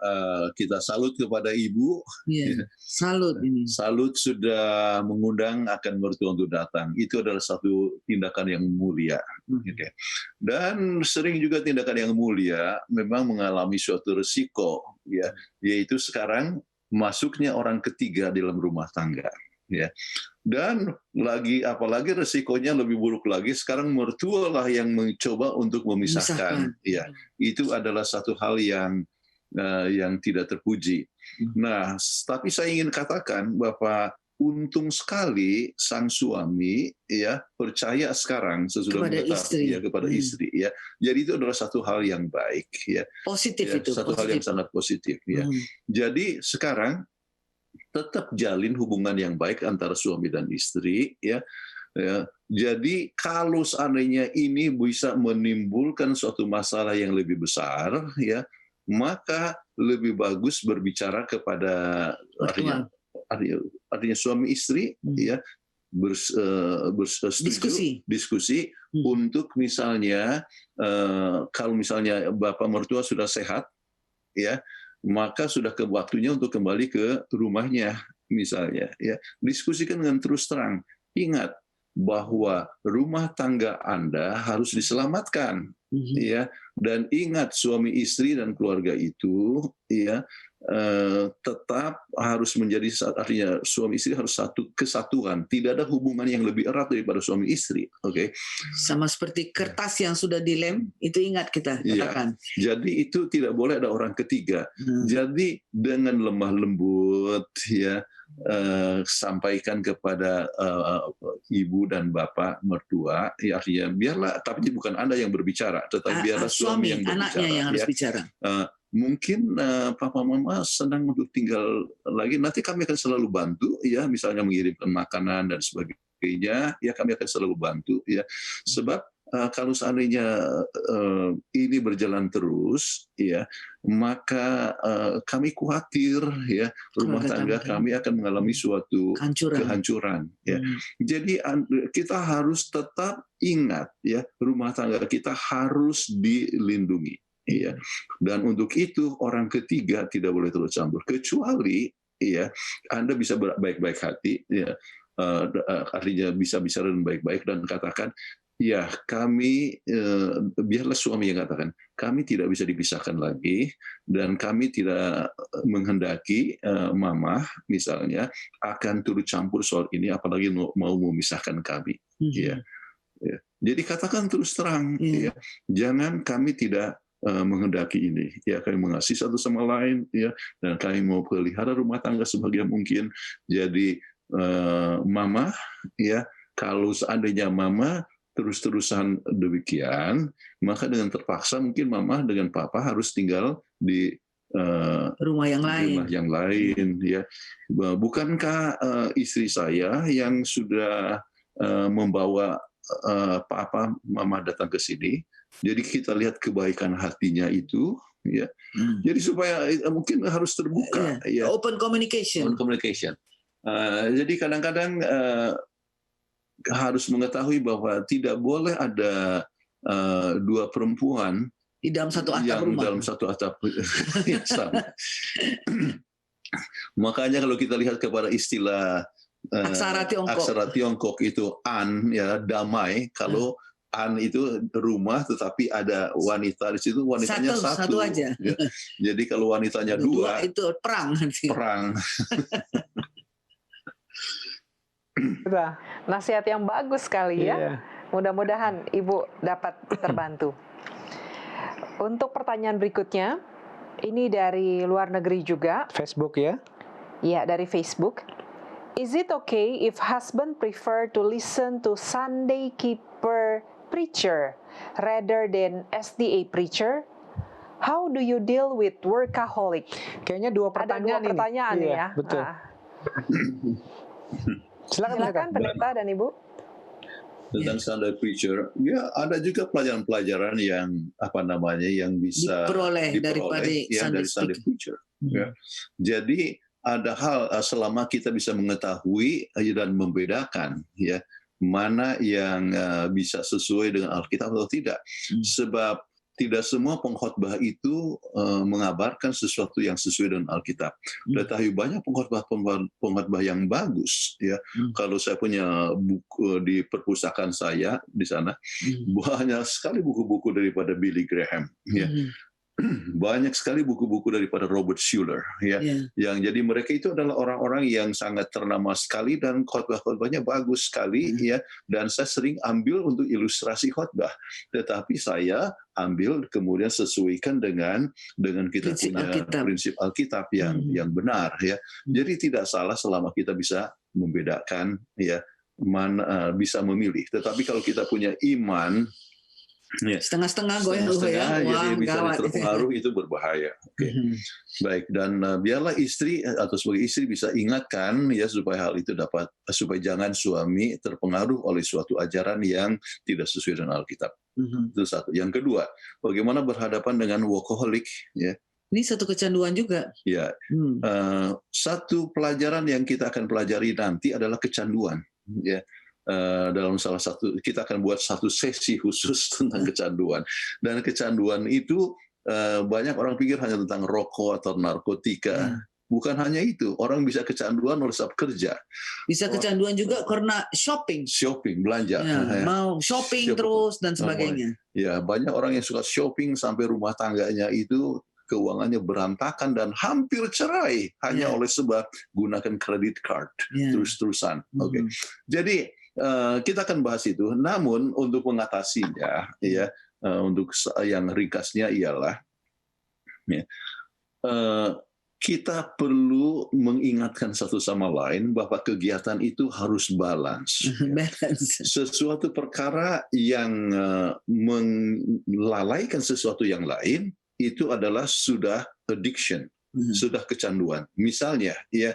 kita salut kepada ibu. Iya, salut ini. Salut sudah mengundang akan mertua untuk datang. Itu adalah satu tindakan yang mulia. Gitu ya. Dan sering juga tindakan yang mulia memang mengalami suatu resiko, ya, yaitu sekarang masuknya orang ketiga dalam rumah tangga. Ya. Dan apalagi resikonya lebih buruk lagi, sekarang mertua lah yang mencoba untuk memisahkan. Ya, itu adalah satu hal yang tidak terpuji. Nah, tapi saya ingin katakan bahwa untung sekali sang suami ya percaya sekarang sesudah Kepada istri. kepada istri ya. Jadi itu adalah satu hal yang baik ya. Positif Ya, itu. satu hal yang sangat positif ya. Jadi sekarang tetap jalin hubungan yang baik antara suami dan istri ya. Jadi kalau seandainya ini bisa menimbulkan suatu masalah yang lebih besar ya, maka lebih bagus berbicara kepada artinya suami istri ya, diskusi untuk misalnya kalau misalnya bapak mertua sudah sehat ya, maka sudah waktunya untuk kembali ke rumahnya misalnya ya. Diskusikan dengan terus terang. Ingat bahwa rumah tangga Anda harus diselamatkan ya, dan ingat suami istri dan keluarga itu ya tetap harus menjadi, artinya suami istri harus satu kesatuan. Tidak ada hubungan yang lebih erat daripada suami istri. Oke. Sama seperti kertas yang sudah dilem, itu ingat kita katakan. Jadi itu tidak boleh ada orang ketiga. Jadi dengan lemah lembut ya sampaikan kepada ibu dan bapak mertua, ya artinya biarlah, tapi bukan Anda yang berbicara, tetapi biarlah suami yang berbicara. Anaknya yang harus bicara. Mungkin papa mama senang untuk tinggal lagi, nanti kami akan selalu bantu ya, misalnya mengirimkan makanan dan sebagainya ya, kami akan selalu bantu ya, sebab kalau seandainya ini berjalan terus ya, maka kami khawatir ya rumah tangga kami akan mengalami suatu kehancuran ya. Jadi kita harus tetap ingat ya, rumah tangga kita harus dilindungi. Iya. Dan untuk itu orang ketiga tidak boleh terlalu campur, kecuali ya Anda bisa baik-baik hati ya, artinya bisa bicara dengan baik-baik dan katakan ya kami, biarlah suami yang katakan kami tidak bisa dipisahkan lagi dan kami tidak menghendaki mama misalnya akan turut campur soal ini, apalagi mau memisahkan kami. Ya. Ya. Jadi katakan terus terang ya, jangan kami tidak menghendaki ini ya, kami mengasihi satu sama lain ya, dan kami mau pelihara rumah tangga sebagian mungkin. Jadi mama ya, kalau seandainya mama terus-terusan demikian, maka dengan terpaksa mungkin mama dengan papa harus tinggal di rumah yang lain ya. Bukankah istri saya yang sudah membawa papa mama datang ke sini? Jadi kita lihat kebaikan hatinya itu ya. Jadi supaya mungkin harus terbuka ya. Open communication. Jadi kadang-kadang harus mengetahui bahwa tidak boleh ada dua perempuan di dalam satu atap rumah. Dalam satu atap yang sama. Makanya kalau kita lihat kepada istilah aksara Tiongkok itu an ya, damai. Kalau an itu rumah, tetapi ada wanita di situ, wanitanya satu aja. Ya. Jadi kalau wanitanya dua itu perang. Nasihat yang bagus sekali ya. Mudah-mudahan Ibu dapat terbantu. Untuk pertanyaan berikutnya, ini dari luar negeri juga. Facebook ya? Ya, dari Facebook. Is it okay if husband prefer to listen to Sunday keeper preacher rather than SDA preacher? How do you deal with workaholic? Kayaknya dua pertanyaan. Ada dua pertanyaan ini. ya. Betul. Silakan pendeta dan Ibu. tentang Sunday preacher, ya ada juga pelajaran-pelajaran yang yang bisa Diperoleh daripada ya, Sunday dari Sunday speaker. preacher. Ya. Jadi ada hal selama kita bisa mengetahui dan membedakan ya mana yang bisa sesuai dengan Alkitab atau tidak. Sebab tidak semua pengkhotbah itu mengabarkan sesuatu yang sesuai dengan Alkitab. Tetapi banyak pengkhotbah yang bagus ya. Kalau saya punya buku di perpustakaan saya di sana, banyak sekali buku-buku daripada Billy Graham ya. Banyak sekali buku-buku daripada Robert Schuller ya, yang jadi mereka itu adalah orang-orang yang sangat ternama sekali dan khotbah-khotbahnya bagus sekali ya, dan saya sering ambil untuk ilustrasi khotbah, tetapi saya ambil kemudian sesuaikan dengan kita Prinsip punya Alkitab. prinsip Alkitab yang benar ya. Jadi tidak salah selama kita bisa membedakan ya, mana bisa memilih. Tetapi kalau kita punya iman ya, Setengah-setengah goyang setengah-setengah, jadi wah bisa gawat. terpengaruh, itu berbahaya. Oke. Baik, dan biarlah istri atau sebagai istri bisa ingatkan ya supaya hal itu supaya jangan suami terpengaruh oleh suatu ajaran yang tidak sesuai dengan Alkitab. Itu satu. Yang kedua, bagaimana berhadapan dengan workaholic ya. Ini satu kecanduan juga. Ya, satu pelajaran yang kita akan pelajari nanti adalah kecanduan ya. Dalam salah satu, kita akan buat satu sesi khusus tentang kecanduan, dan kecanduan itu banyak orang pikir hanya tentang rokok atau narkotika. Bukan hanya itu, orang bisa kecanduan oleh sebab kerja, Bisa kecanduan juga karena shopping, belanja, mau shopping terus dan sebagainya. Ya, banyak orang yang suka shopping sampai rumah tangganya itu keuangannya berantakan dan hampir cerai hanya oleh sebab gunakan credit card terus-terusan. Oke. Jadi kita akan bahas itu. Namun untuk mengatasinya, ya, untuk yang ringkasnya ialah ya, kita perlu mengingatkan satu sama lain bahwa kegiatan itu harus balance. Balance. Sesuatu perkara yang melalaikan sesuatu yang lain itu adalah sudah addiction, sudah kecanduan. Misalnya, ya.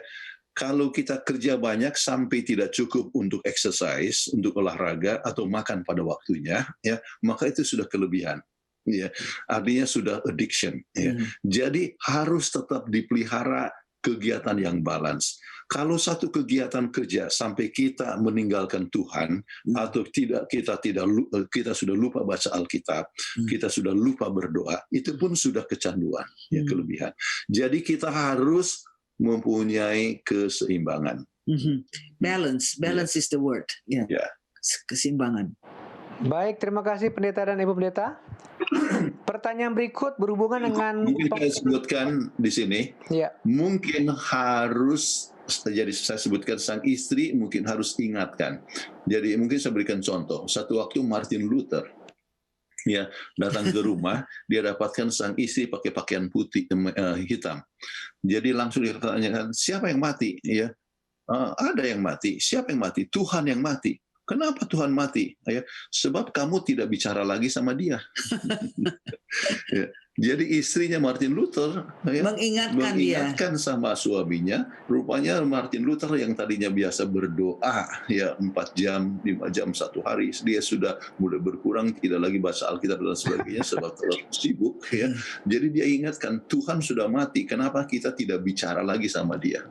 Kalau kita kerja banyak sampai tidak cukup untuk exercise, untuk olahraga atau makan pada waktunya, ya, maka itu sudah kelebihan. Ya, artinya sudah addiction. Ya. Jadi harus tetap dipelihara kegiatan yang balance. Kalau satu kegiatan kerja sampai kita meninggalkan Tuhan atau kita sudah lupa baca Alkitab, kita sudah lupa berdoa, itu pun sudah kecanduan, ya, kelebihan. Jadi kita harus mempunyai keseimbangan. Balance is the word. Keseimbangan. Baik, terima kasih Pendeta dan Ibu Pendeta. Pertanyaan berikut berhubungan dengan mungkin saya sebutkan di sini. Ya. Mungkin harus, jadi saya sebutkan sang istri mungkin harus ingatkan. Jadi mungkin saya berikan contoh. Satu waktu Martin Luther ya datang ke rumah, dia dapatkan sang istri pakai pakaian putih hitam. Jadi langsung ditanyakan, siapa yang mati? Ya, ada yang mati. Siapa yang mati? Tuhan yang mati. Kenapa Tuhan mati? Ya, sebab kamu tidak bicara lagi sama dia. Ya. Jadi istrinya Martin Luther ya, mengingatkan sama suaminya. Rupanya Martin Luther yang tadinya biasa berdoa ya 4 jam, 5 jam satu hari, dia sudah mulai berkurang, tidak lagi baca Alkitab dan sebagainya sebab terlalu sibuk ya. Jadi dia ingatkan, Tuhan sudah mati, kenapa kita tidak bicara lagi sama dia?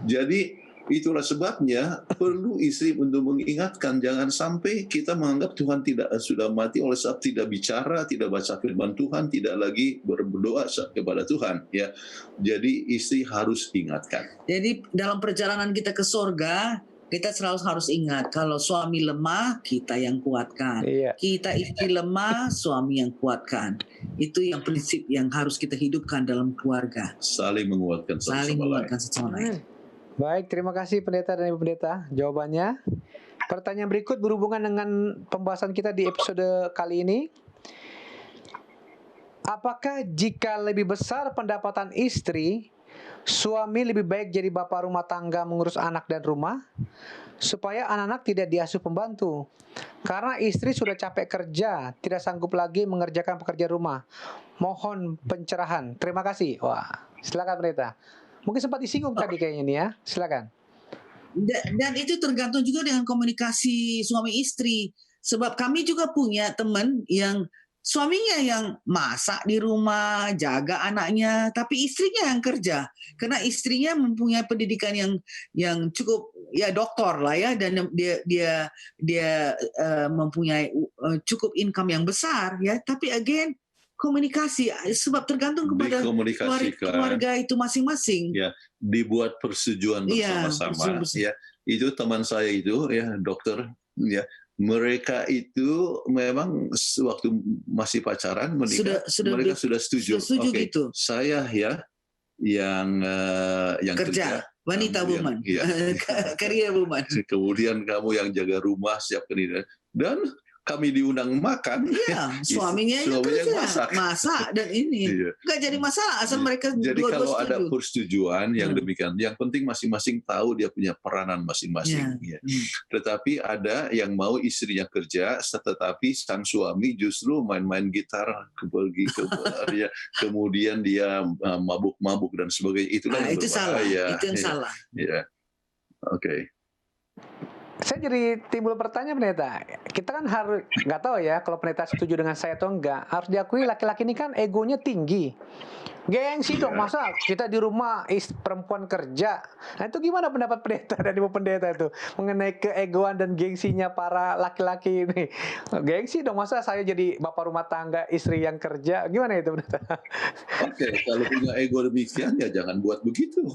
Jadi itulah sebabnya perlu istri untuk mengingatkan, jangan sampai kita menganggap Tuhan sudah mati oleh sebab tidak bicara, tidak baca firman Tuhan, tidak lagi berdoa kepada Tuhan. Ya, jadi istri harus ingatkan. Jadi dalam perjalanan kita ke surga, kita selalu harus ingat kalau suami lemah, kita yang kuatkan. Iya. Kita istri lemah, suami yang kuatkan. Itu yang prinsip yang harus kita hidupkan dalam keluarga. Saling menguatkan satu sama lain. Baik, terima kasih Pendeta dan Ibu Pendeta. Jawabannya. Pertanyaan berikut berhubungan dengan pembahasan kita di episode kali ini. Apakah jika lebih besar pendapatan istri, suami lebih baik jadi bapak rumah tangga mengurus anak dan rumah, supaya anak-anak tidak diasuh pembantu? Karena istri sudah capek kerja, tidak sanggup lagi mengerjakan pekerjaan rumah. Mohon pencerahan. Terima kasih. Wah, silakan Pendeta. Mungkin sempat disinggung tadi kayaknya nih ya. Silakan. Dan itu tergantung juga dengan komunikasi suami istri. Sebab kami juga punya teman yang suaminya yang masak di rumah, jaga anaknya, tapi istrinya yang kerja. Karena istrinya mempunyai pendidikan yang cukup, ya doktor lah ya, dan dia mempunyai cukup income yang besar ya. Tapi again komunikasi, sebab tergantung kepada Dikomunikasikan. keluarga itu masing-masing. Ya, dibuat persetujuan Iya, bersama-sama. bersama-sama. Ya, itu teman saya itu ya dokter. Ya, mereka itu memang waktu masih pacaran menikah, mereka sudah setuju. Sudah setuju Oke, gitu. saya ya yang kerja, wanita kamu woman, yang- iya. career woman. Kemudian kamu yang jaga rumah, siapkan ini. Dan kami diundang makan. Iya, suaminya yang kerja, masak dan ini. Iya. Nggak jadi masalah asal mereka Jadi dua-dua kalau ada setuju. persetujuan yang demikian, yang penting masing-masing tahu dia punya peranan masing-masing. Ya. Tetapi ada yang mau istrinya kerja, tetapi sang suami justru main-main gitar, pergi ke bar, ya. Kemudian dia mabuk-mabuk dan sebagainya. Itulah yang Itu salah. berbahaya. Itu yang salah. Ya, oke. Saya jadi timbul pertanyaan pendeta. Kita kan harus nggak tahu ya kalau pendeta setuju dengan saya atau enggak. Harus diakui laki-laki ini kan egonya tinggi. Gengsi dong, masa kita di rumah perempuan kerja. Nah itu gimana pendapat pendeta dan ibu pendeta itu mengenai keegoan dan gengsinya para laki-laki ini? Gengsi dong, masa saya jadi bapak rumah tangga, istri yang kerja. Gimana itu pendeta? Oke, kalau punya ego demikian ya jangan buat begitu.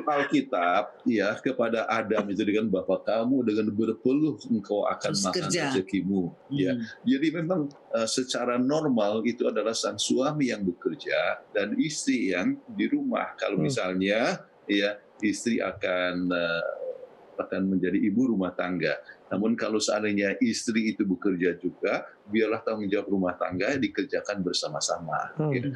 Alkitab ya kepada Adam itu dengan bahwa kamu dengan berpeluh engkau akan makan rezekimu. Ya, jadi memang secara normal itu adalah sang suami yang bekerja dan istri yang di rumah. Kalau misalnya ya istri akan menjadi ibu rumah tangga. Namun kalau seandainya istri itu bekerja juga, biarlah tanggung jawab rumah tangga dikerjakan bersama-sama. Ya.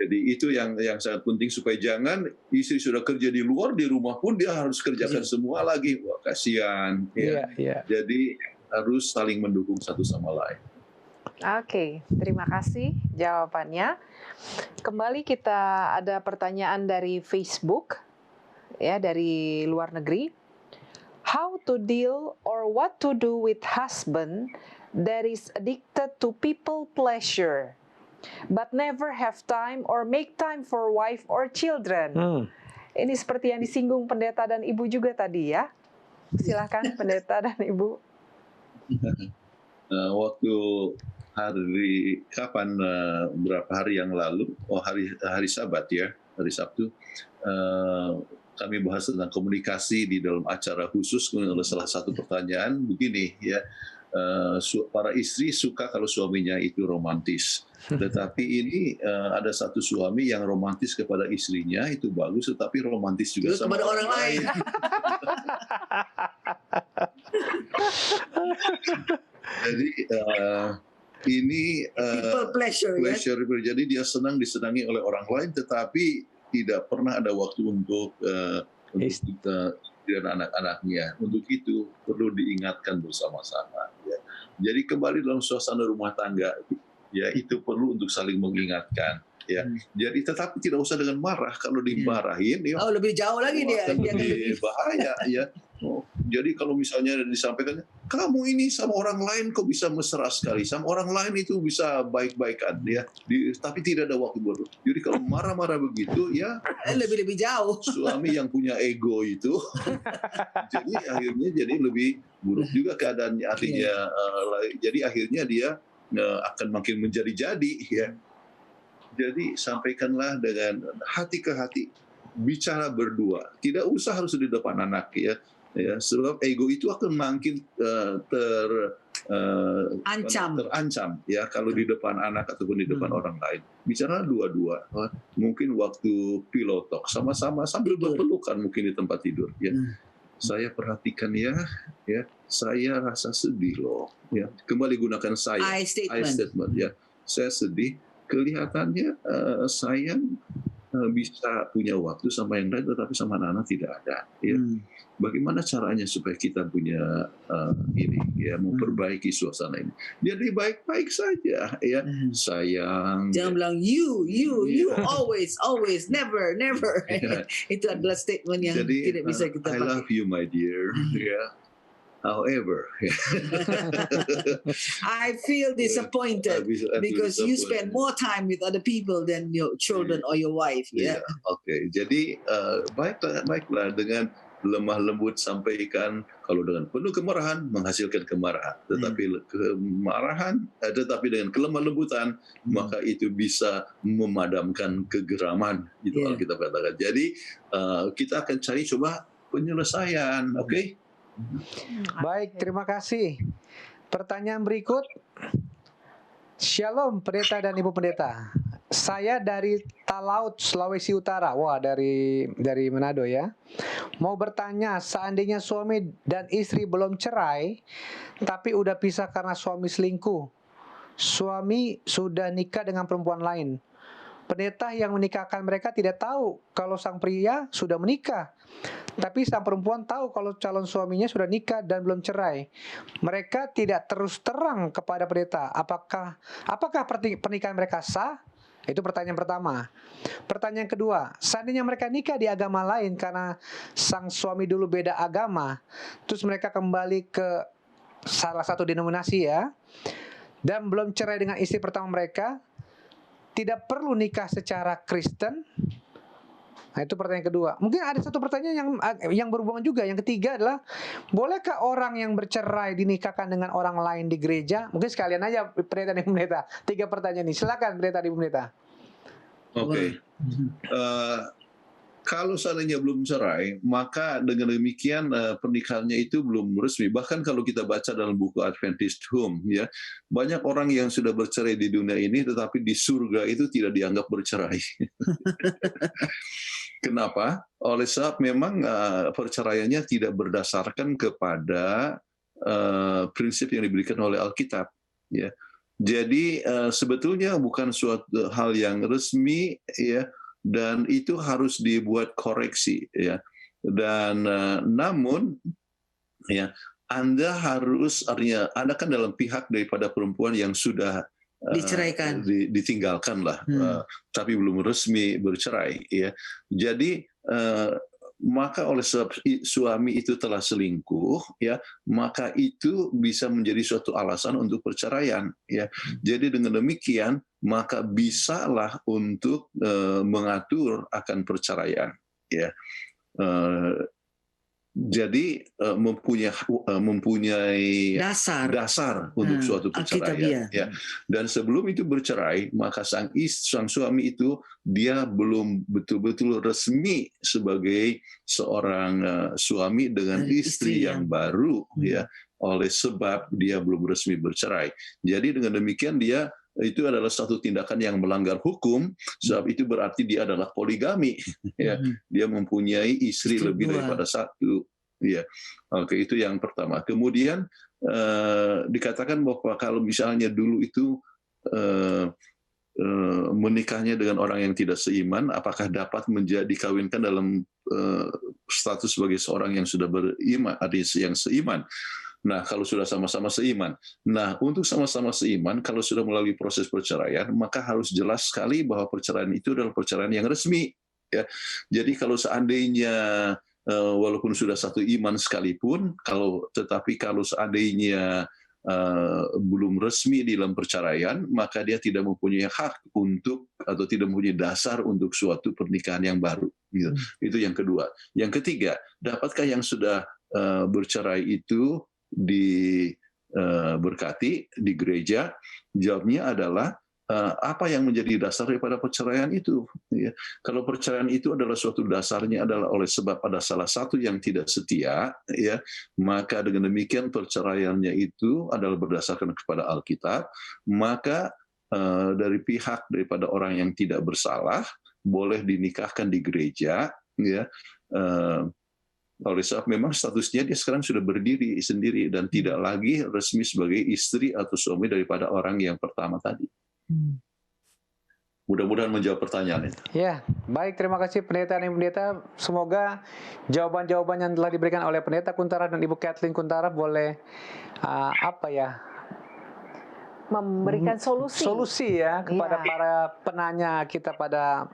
Jadi itu yang sangat penting supaya jangan istri sudah kerja di luar, di rumah pun dia harus kerjakan semua lagi. Wah, kasihan. Ya. Jadi harus saling mendukung satu sama lain. Oke, terima kasih jawabannya. Kembali kita ada pertanyaan dari Facebook, ya, dari luar negeri. How to deal or what to do with husband that is addicted to people pleasure, but never have time or make time for wife or children. Ini seperti yang disinggung pendeta dan ibu juga tadi ya. Silakan pendeta dan ibu. Waktu berapa hari yang lalu, hari Sabat ya, hari Sabtu, kami bahas tentang komunikasi di dalam acara khusus. Oleh salah satu pertanyaan begini ya, para istri suka kalau suaminya itu romantis, tetapi ini ada satu suami yang romantis kepada istrinya itu bagus, tetapi romantis juga sama kepada orang lain. Jadi ini people pleasure, ya? Jadi dia senang disenangi oleh orang lain, tetapi tidak pernah ada waktu untuk kita dan anak-anaknya. Untuk itu perlu diingatkan bersama-sama. Ya. Jadi kembali dalam suasana rumah tangga, ya itu perlu untuk saling mengingatkan. Ya. Jadi tetapi tidak usah dengan marah. Kalau dimarahin, ya, lebih jauh lagi dia. Lebih bahaya. Ya. Jadi kalau misalnya disampaikan, kamu ini sama orang lain kok bisa mesra sekali, sama orang lain itu bisa baik-baikan, ya. Tapi tidak ada waktu buat. Jadi kalau marah-marah begitu, ya lebih jauh. Suami yang punya ego itu, jadi akhirnya jadi lebih buruk juga keadaannya. Artinya, jadi akhirnya dia akan makin menjadi-jadi, ya. Jadi sampaikanlah dengan hati ke hati, bicara berdua. Tidak usah harus di depan anak, ya. Ya, sebab ego itu akan makin terancam ya kalau di depan anak ataupun di depan orang lain. Bicara dua-dua, mungkin waktu pillow talk sama-sama sambil berpelukan mungkin di tempat tidur. Ya, saya perhatikan ya, saya rasa sedih loh. Ya, kembali gunakan I statement. Ya, saya sedih. Kelihatannya sayang bisa punya waktu sama yang lain, tetapi sama anak-anak tidak ada. Ya. Bagaimana caranya supaya kita punya ini, ya, memperbaiki suasana ini? Jadi baik-baik saja, ya, sayang. Jangan bilang you always, never. Ya. Itu adalah statement yang Jadi, tidak bisa kita I pakai. love you, my dear. Ya. However, I feel disappointed because you spend more time with other people than your children or your wife. Iya, Yeah. oke. Jadi baiklah dengan lemah lembut sampaikan, kalau dengan penuh kemarahan menghasilkan kemarahan, tetapi tetapi dengan kelemah lembutan maka itu bisa memadamkan kegeraman, itu Alkitab katakan. Jadi kita akan cari coba penyelesaian, oke? Baik, terima kasih. Pertanyaan berikut. Shalom pendeta dan ibu pendeta. Saya dari Talaut, Sulawesi Utara. Wah, dari Manado ya. Mau bertanya, seandainya suami dan istri belum cerai, tapi udah pisah karena suami selingkuh. Suami sudah nikah dengan perempuan lain. Pendeta yang menikahkan mereka tidak tahu kalau sang pria sudah menikah. Tapi sang perempuan tahu kalau calon suaminya sudah nikah dan belum cerai. Mereka tidak terus terang kepada pendeta. Apakah pernikahan mereka sah? Itu pertanyaan pertama. Pertanyaan kedua, seandainya mereka nikah di agama lain karena sang suami dulu beda agama, terus mereka kembali ke salah satu denominasi ya, dan belum cerai dengan istri pertama mereka, tidak perlu nikah secara Kristen. Nah, itu pertanyaan kedua. Mungkin ada satu pertanyaan yang berhubungan juga. Yang ketiga adalah, bolehkah orang yang bercerai dinikahkan dengan orang lain di gereja? Mungkin sekalian aja pendeta dan ibu pendeta. 3 pertanyaan ini. Silakan pendeta dan ibu pendeta. Oke. Kalau seandainya belum cerai, maka dengan demikian pernikahannya itu belum resmi. Bahkan kalau kita baca dalam buku Adventist Home, ya, banyak orang yang sudah bercerai di dunia ini, tetapi di surga itu tidak dianggap bercerai. Kenapa? Oleh sebab memang perceraiannya tidak berdasarkan kepada prinsip yang diberikan oleh Alkitab. Ya. Jadi sebetulnya bukan suatu hal yang resmi, ya. Dan itu harus dibuat koreksi, ya. Dan namun ya, Anda kan dalam pihak daripada perempuan yang sudah Diceraikan. ditinggalkan lah, tapi belum resmi bercerai, ya. Jadi maka oleh sebab suami itu telah selingkuh, ya, maka itu bisa menjadi suatu alasan untuk perceraian, ya. Jadi dengan demikian maka bisalah untuk mengatur akan perceraian, ya. Jadi mempunyai dasar untuk suatu perceraian, ya. Dan sebelum itu bercerai, maka sang suami itu dia belum betul-betul resmi sebagai seorang suami dengan istri yang baru, ya. Oleh sebab dia belum resmi bercerai. Jadi dengan demikian itu adalah satu tindakan yang melanggar hukum, sebab itu berarti dia adalah poligami, ya. Dia mempunyai istri lebih daripada satu, ya. Oke, itu yang pertama. Kemudian dikatakan bahwa kalau misalnya dulu itu menikahnya dengan orang yang tidak seiman, apakah dapat dikawinkan dalam status sebagai seorang yang sudah beriman, yang seiman? Nah, kalau sudah sama-sama seiman. Nah, untuk sama-sama seiman, kalau sudah melalui proses perceraian, maka harus jelas sekali bahwa perceraian itu adalah perceraian yang resmi, ya. Jadi kalau seandainya walaupun sudah satu iman sekalipun, tetapi kalau seandainya belum resmi di dalam perceraian, maka dia tidak mempunyai hak untuk atau tidak mempunyai dasar untuk suatu pernikahan yang baru, gitu. Itu yang kedua. Yang ketiga, dapatkah yang sudah bercerai itu diberkati di gereja? Jawabnya adalah apa yang menjadi dasar daripada perceraian itu, ya. Kalau perceraian itu adalah suatu dasarnya adalah oleh sebab ada salah satu yang tidak setia, ya, maka dengan demikian perceraiannya itu adalah berdasarkan kepada Alkitab, maka dari pihak daripada orang yang tidak bersalah boleh dinikahkan di gereja, ya. Oleh sebab memang statusnya dia sekarang sudah berdiri sendiri dan tidak lagi resmi sebagai istri atau suami daripada orang yang pertama tadi. mudah-mudahan menjawab pertanyaan itu. Ya, baik, terima kasih pendeta dan Ibu Pendeta. Semoga jawaban-jawaban yang telah diberikan oleh Pendeta Kuntara dan Ibu Kathleen Kuntara boleh Memberikan solusi. ya kepada Iya. para penanya kita pada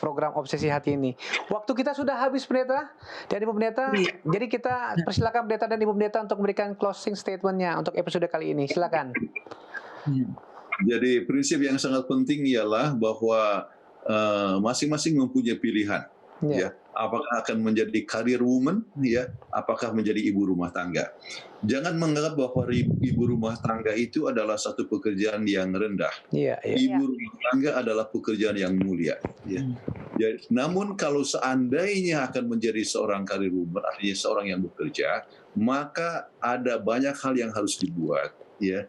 program Obsesi Hati ini. Waktu kita sudah habis, Pendeta dan Ibu Pendeta. Jadi kita persilakan Pendeta dan Ibu Pendeta untuk memberikan closing statement-nya untuk episode kali ini. Silakan. Jadi prinsip yang sangat penting ialah bahwa masing-masing mempunyai pilihan. Ya. Ya, apakah akan menjadi career woman, ya, apakah menjadi ibu rumah tangga. Jangan menganggap bahwa ibu rumah tangga itu adalah satu pekerjaan yang rendah. Iya, iya. Ibu rumah tangga adalah pekerjaan yang mulia. Ya. Jadi, namun kalau seandainya akan menjadi seorang career woman, artinya seorang yang bekerja, maka ada banyak hal yang harus dibuat. Ya,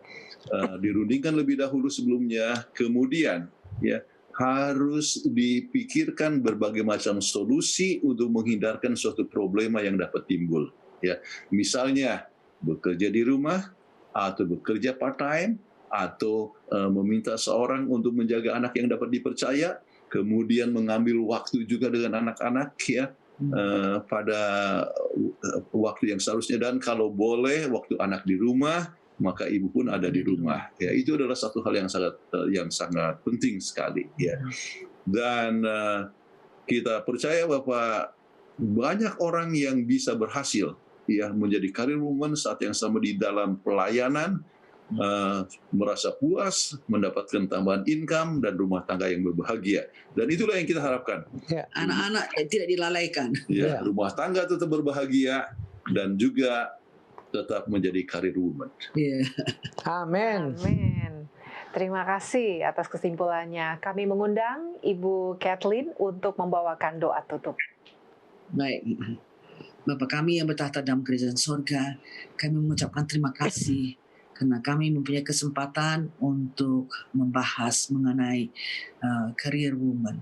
dirundingkan lebih dahulu sebelumnya, kemudian ya harus dipikirkan berbagai macam solusi untuk menghindarkan suatu problema yang dapat timbul. Ya, misalnya bekerja di rumah atau bekerja part time atau meminta seorang untuk menjaga anak yang dapat dipercaya, kemudian mengambil waktu juga dengan anak-anak ya pada waktu yang seharusnya, dan kalau boleh waktu anak di rumah maka ibu pun ada di rumah. Ya, itu adalah satu hal yang sangat penting sekali. Ya. Dan kita percaya bahwa banyak orang yang bisa berhasil ya menjadi career woman saat yang sama di dalam pelayanan, merasa puas, mendapatkan tambahan income dan rumah tangga yang berbahagia. Dan itulah yang kita harapkan. Ya. Anak-anak tidak dilalaikan. Ya, rumah tangga tetap berbahagia dan juga tetap menjadi career woman. Yeah. Amin. Amin. Terima kasih atas kesimpulannya. Kami mengundang Ibu Kathleen untuk membawakan doa tutup. Baik. Bapa kami yang bertahta dalam kerajaan sorga, kami mengucapkan terima kasih karena kami mempunyai kesempatan untuk membahas mengenai career woman.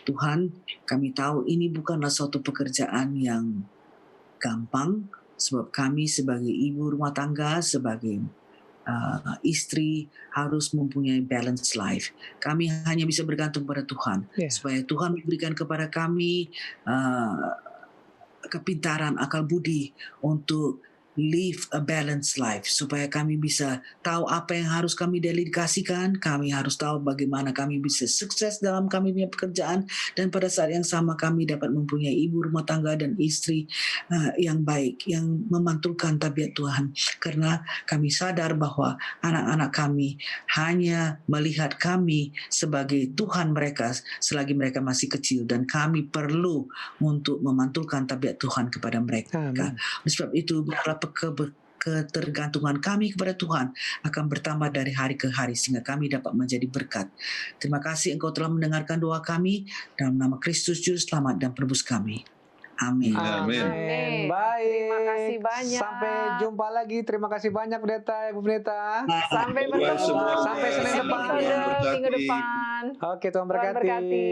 Tuhan, kami tahu ini bukanlah suatu pekerjaan yang gampang, sebab kami sebagai ibu rumah tangga, sebagai istri harus mempunyai balance life. Kami hanya bisa bergantung pada Tuhan, supaya Tuhan memberikan kepada kami kepintaran, akal budi untuk live a balanced life, supaya kami bisa tahu apa yang harus kami dedikasikan, kami harus tahu bagaimana kami bisa sukses dalam kami punya pekerjaan, dan pada saat yang sama kami dapat mempunyai ibu rumah tangga dan istri yang baik, yang memantulkan tabiat Tuhan. Karena kami sadar bahwa anak-anak kami hanya melihat kami sebagai Tuhan mereka selagi mereka masih kecil, dan kami perlu untuk memantulkan tabiat Tuhan kepada mereka. Amin. Sebab itu ketergantungan kami kepada Tuhan akan bertambah dari hari ke hari sehingga kami dapat menjadi berkat. Terima kasih Engkau telah mendengarkan doa kami, dalam nama Kristus Juru Selamat dan Penebus kami. Amin. Amin. Amin. Baik. Terima kasih banyak. Sampai jumpa lagi. Terima kasih banyak Pendeta, Ibu Pendeta. Sampai bertemu. Sampai Senin depan. Episode minggu depan. Oke, Tuhan Tuhan berkati. berkati.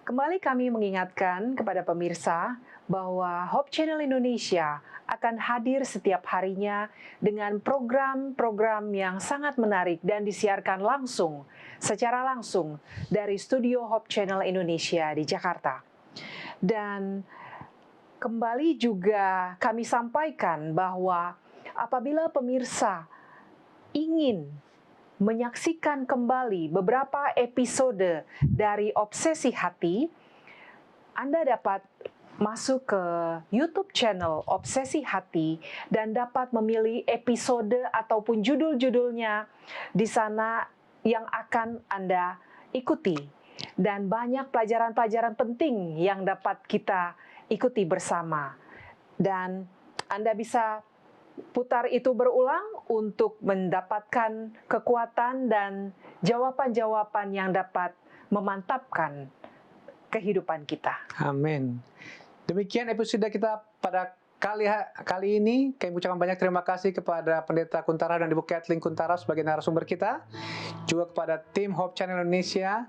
Kembali kami mengingatkan kepada pemirsa bahwa Hope Channel Indonesia akan hadir setiap harinya dengan program-program yang sangat menarik dan disiarkan secara langsung dari studio Hope Channel Indonesia di Jakarta. Dan kembali juga kami sampaikan bahwa apabila pemirsa ingin menyaksikan kembali beberapa episode dari Obsesi Hati, Anda dapat masuk ke YouTube channel Obsesi Hati dan dapat memilih episode ataupun judul-judulnya di sana yang akan Anda ikuti. Dan banyak pelajaran-pelajaran penting yang dapat kita ikuti bersama. Dan Anda bisa putar itu berulang untuk mendapatkan kekuatan dan jawaban-jawaban yang dapat memantapkan kehidupan kita. Amin. Demikian episode kita pada kali ini. Kami ucapkan banyak terima kasih kepada Pendeta Kuntara dan Ibu Kathleen Kuntara sebagai narasumber kita, juga kepada tim Hope Channel Indonesia,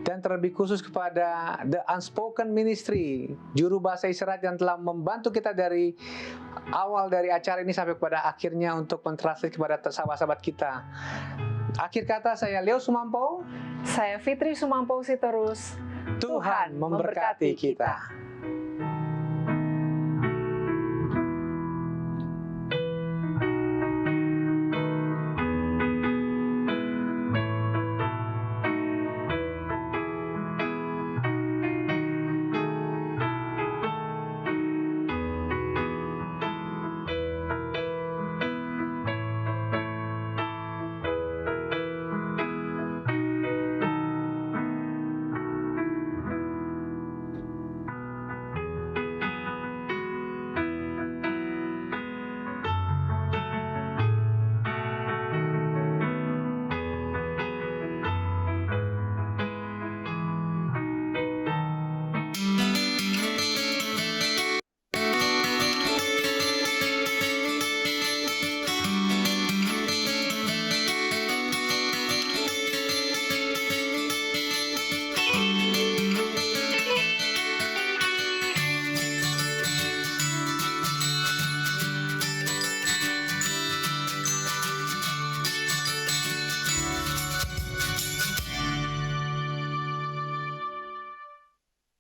dan terlebih khusus kepada The Unspoken Ministry, juru bahasa isyarat yang telah membantu kita dari awal dari acara ini sampai kepada akhirnya untuk mentranslate kepada sahabat-sahabat kita. Akhir kata saya Leo Sumampo. Saya Fitri Sumampo Sitorus. Tuhan memberkati kita.